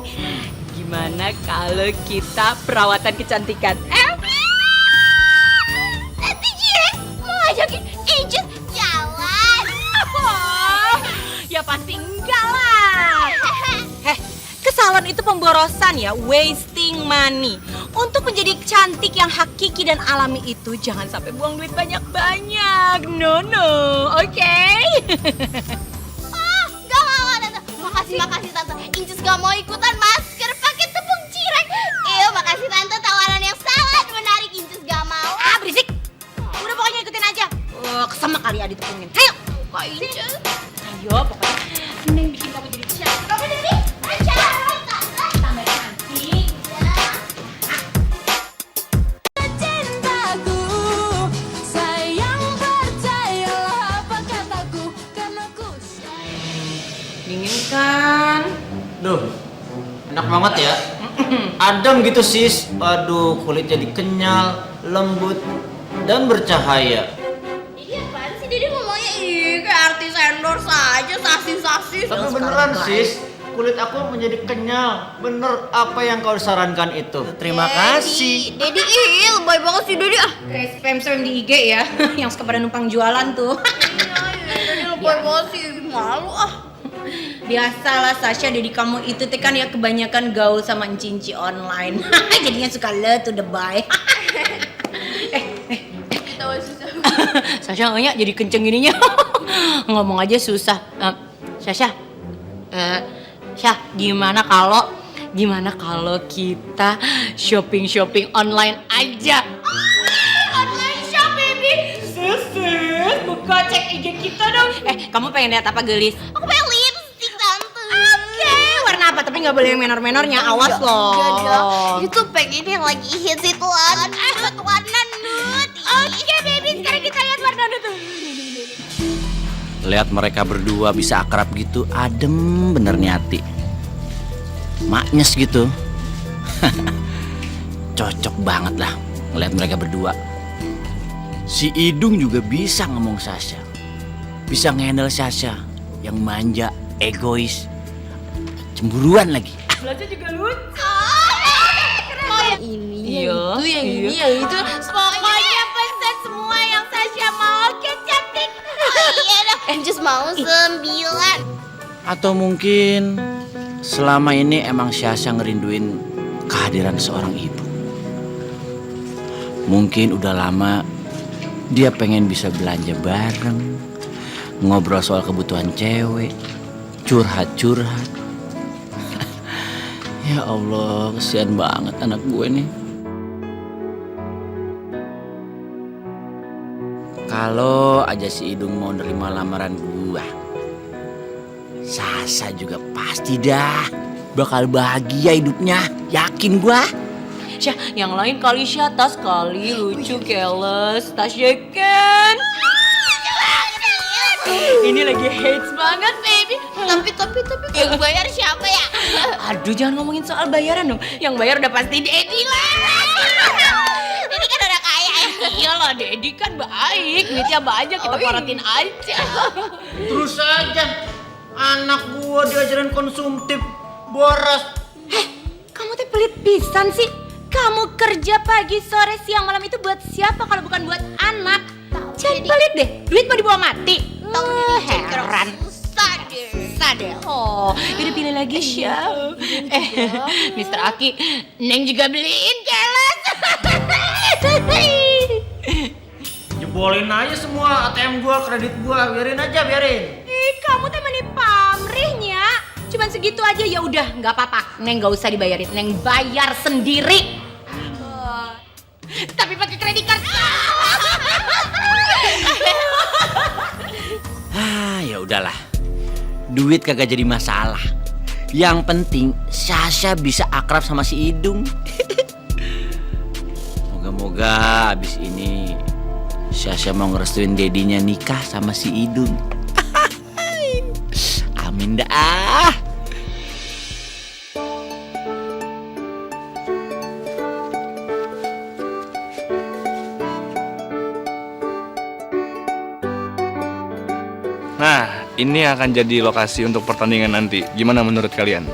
Gimana kalau kita perawatan kecantikan? Nanti Jire mau ngajakin Inces jalan. Ya pasti enggak lah. Kesalon itu pemborosan ya, wasting money. Untuk menjadi cantik yang hakiki dan alami itu jangan sampai buang duit banyak-banyak. No, oke? Enggak, Tante. Makasih Tante. Inces gak mau ikutan masker pakai tepung cireng. Makasih Tante, tawaran yang sangat menarik. Inces gak mau. Berisik. Udah pokoknya ikutin aja. Kesama kali ya ditepungin. Ayo. Kok Inces? Ayo pokoknya. Neng bikin kamu jadi cantik. Kamu jadi pacaran, Tante. Tambah cantik. Cintaku, sayang percayalah apa kataku, karena ku Dingin kan? Duh, enak banget ya. Adem gitu sis. Aduh, kulit jadi kenyal, lembut, dan bercahaya. Jadi apaan sih? Jadi ngomongnya kayak artis endorse aja, sasis. Tapi beneran sis, kulit aku menjadi kenyal. Bener apa yang kau sarankan itu. Terima kasih. Dedi lebay banget sih Dedi. Kayak spam di IG ya, yang suka pada numpang jualan tuh. Dedi lebay banget sih, malu Biasalah Sasha, Dedi kamu itu teh kan ya kebanyakan gaul sama cinci online. Jadinya suka to the buy. Sasha enggak jadi kenceng gininya. Ngomong aja susah. Sasha, gimana kalau kita shopping online aja? Online shop baby. Sus, buka cek IG kita dong. Kamu pengen lihat apa gelis? Aku pengen lipstick Tante. Oke, warna apa? Tapi nggak boleh yang menor-menornya, awas loh. Itu pengen yang lagi hits itu warna nude. Oke baby, sekarang kita lihat warna nude tuh. Lihat mereka berdua bisa akrab gitu, adem bener nih hati. Maknyes gitu. Cocok banget lah ngeliat mereka berdua. Si Idung juga bisa ngomong Sasha. Bisa ngehandle Sasha yang manja, egois, cemburuan lagi. Belajar juga lucu. Ini, yang itu. Pokoknya pesan semua yang Sasha mau, cantik. Iya dah. Just mau 9. Atau mungkin selama ini emang Sasha ngerinduin kehadiran seorang ibu. Mungkin udah lama dia pengen bisa belanja bareng, ngobrol soal kebutuhan cewek, curhat. Ya Allah, kesian banget anak gue nih. Kalau aja si Idung mau nerima lamaran gua, Sasha juga pasti dah bakal bahagia hidupnya, yakin gua. Syah, yang lain kali Syah, tas kali lucu, keles, tas kan. Ini lagi hits banget, baby. Tapi yang bayar siapa ya? Aduh, jangan ngomongin soal bayaran dong. Yang bayar udah pasti Dedi lah. Dedi kan udah kaya ya. Iyalah, Dedi kan baik. Duitnya banyak, kita porotin aja. Terus aja, anak gua diajarin konsumtif, boros. Kamu tuh pelit pisan sih. Kamu kerja pagi, sore, siang, malam itu buat siapa kalau bukan buat anak? Jangan pelit deh, duit mau dibawa mati. Heran. Susah deh. Oh, udah pilih lagi Syah. Mr. Aki, Neng juga beliin keles. Jebolin aja semua ATM gua, kredit gua, biarin aja. Ih, kamu teh meni pamrihnya. Cuman segitu aja ya udah, nggak apa-apa. Neng nggak usah dibayarin, Neng bayar sendiri. Tapi pakai kredit card. Ya udahlah. Duit kagak jadi masalah. Yang penting Sasha bisa akrab sama si Idung. Moga-moga abis ini Sasha mau ngerestuin dedinya nikah sama si Idung. Amin dah. Nah, ini akan jadi lokasi untuk pertandingan nanti. Gimana menurut kalian?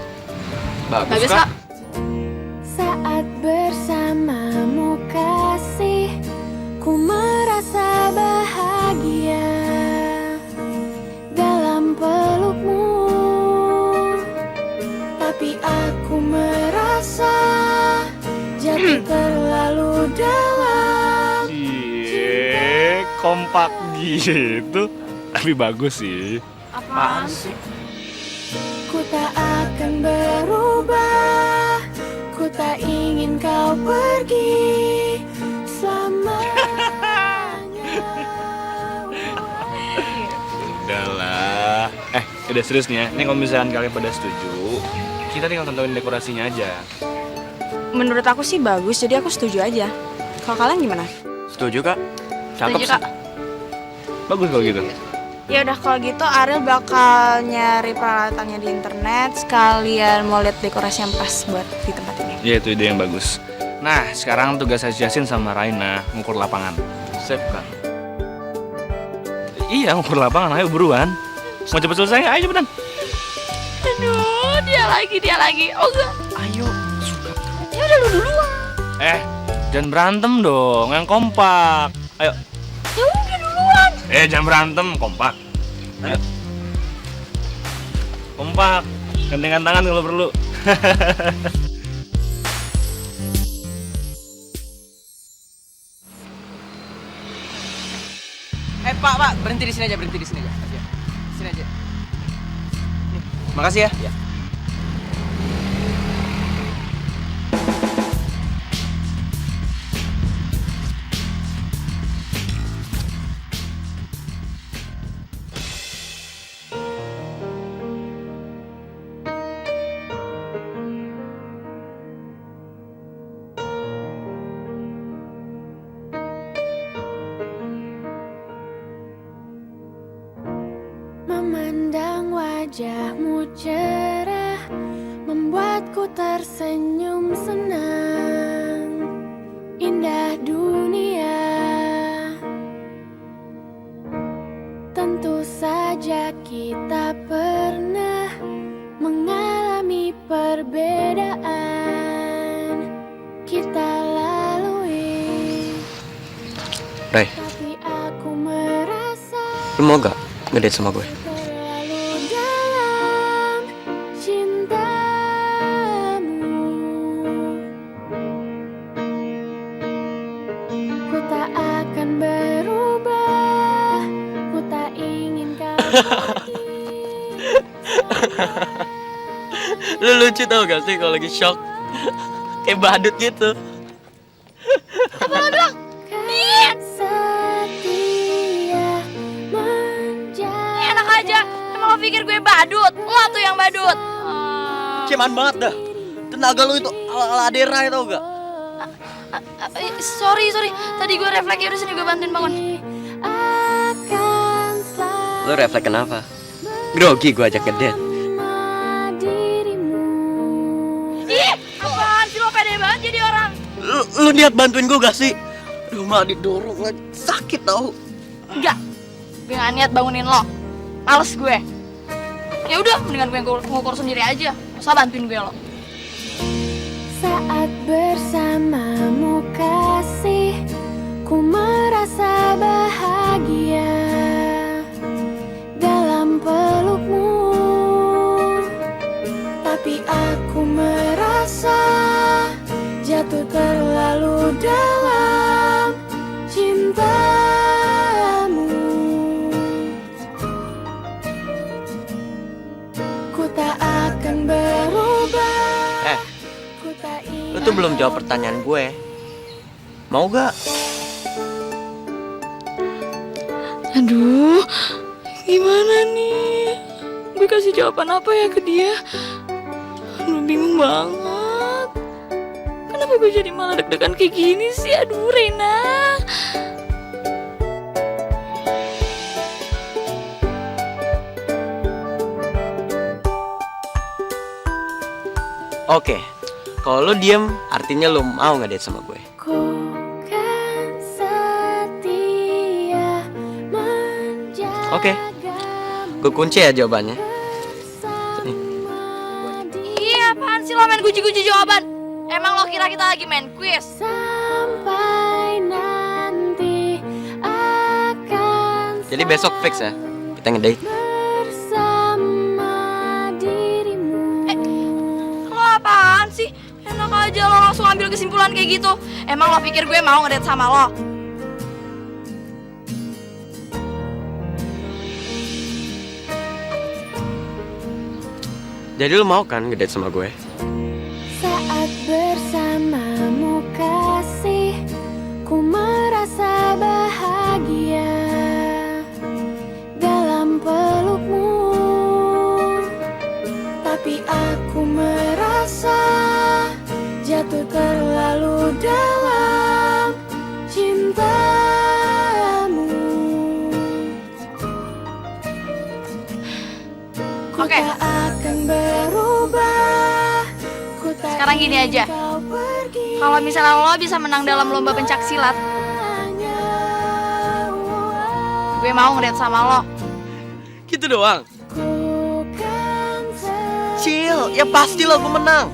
Bagus kak. Saat bersamamu kasih, ku merasa bahagia dalam pelukmu. Tapi aku merasa jatuh terlalu dalam. Kompak gitu. Tapi bagus sih. Apaan sih? Ku tak akan berubah, ku tak ingin kau pergi selamanya. Udahlah. Udah serius nih ya. Ini kalau misalkan kalian pada setuju, kita tinggal tentuin dekorasinya aja. Menurut aku sih bagus, jadi aku setuju aja. Kalau kalian gimana? Setuju kak? Setuju kak. Bagus kalau gitu. Ya udah kalau gitu Ariel bakal nyari peralatannya di internet, sekalian mau lihat dekorasi yang pas buat di tempat ini. Ya itu ide yang bagus. Nah, sekarang tugas Yasin sama Raina ngukur lapangan. Sip kak. Iya, ngukur lapangan. Ayo buruan. Mau cepet selesai nggak? Ayo cepetan. Aduh, dia lagi. Oh enggak. Ayo. Ya udah lu duluan. Jangan berantem dong. Yang kompak. Ayo. Ya udah duluan. Jangan berantem. Kompak. Ayo. Kompak. Gandengan tangan kalau perlu. Pak, berhenti di sini aja. Sini aja. Nih, makasih ya. Iya. Memandang wajahmu cerah, membuatku tersenyum senang. Indah dunia, tentu saja kita pernah mengalami perbedaan. Kita lalui, Ray, tapi aku merasa lu mau gak ngedate sama gue? terlalu dalam cintamu. Ku tak akan berubah, ku tak ingin kau pergi. Lu lucu tau gak sih kalau lagi shock? Kayak badut gitu. Apa lo bilang? Setia menjadi. Enak aja. Emang lo pikir gue badut? Lo tuh yang badut. Cuman banget dah. Tenaga lu itu ala-ala Adera tau gak? Sorry. Tadi gue refleks. Yaudah sini gue bantuin bangun. Akan selalu Lu refleks kenapa? Grogi gue ajak ngedate. dirimu. Ih, apaan sih lo pede banget jadi orang? Lu niat bantuin gue gak sih? Aduh malah didorong lagi. Sakit tau. Enggak. Gue gak niat bangunin lo. Males gue. Ya udah, mendingan gue ngukur sendiri aja. Gak usah bantuin gue lo. Saat bersamamu kasih, ku merasa bahagia dalam pelukmu. Tapi aku merasa jatuh terlalu dalam cintamu. Ku tak akan tuh belum jawab pertanyaan gue. Mau gak? Aduh, gimana nih? Gue kasih jawaban apa ya ke dia? Aduh, bingung banget. Kenapa gue jadi malah deg-degan kayak gini sih? Aduh, Rena. Oke, kalau lo diem, artinya lo mau ngedate sama gue. Oke, gue kunci ya jawabannya. Iya, apaan sih lo main guji-guji jawaban? Emang lo kira kita lagi main quiz? Jadi besok fix ya, kita ngedate. Lo apaan sih? Enak aja lo langsung ambil kesimpulan kayak gitu. Emang lo pikir gue mau ngedate sama lo? Jadi lo mau kan ngedate sama gue? Saat bersamamu kasih, ku merasa bahagia dalam pelukmu. Tapi aku merasa jatuh terlalu dalam cintamu. Oke. Sekarang gini aja. Kalau misalnya lo bisa menang dalam lomba pencak silat, gue mau ngedate sama lo. Gitu doang? Chill, ya pasti lo gue menang.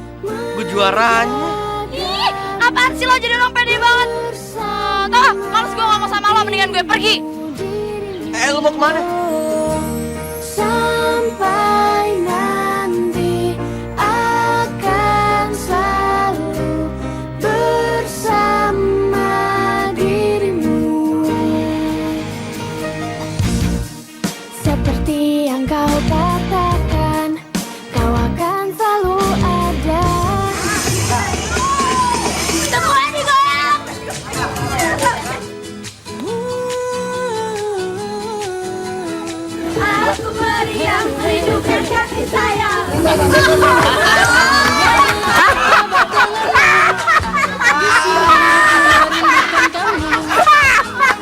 Gue juaranya. Ih, apaan sih lo jadi orang pede banget? Tau gak, males gue ngomong sama lo, mendingan gue pergi. Lo mau kemana? Sampai nanti akan selalu bersama dirimu. Seperti yang kau katakan, kau akan selalu ada. Temuan nih goyang. Aku meriang merindukan kasih sayang.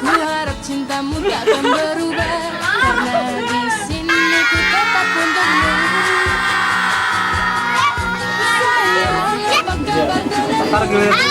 Ku harap cintamu tak akan berubah, karena di sini ku tetap untukmu. Sayang, apa kabar kalian?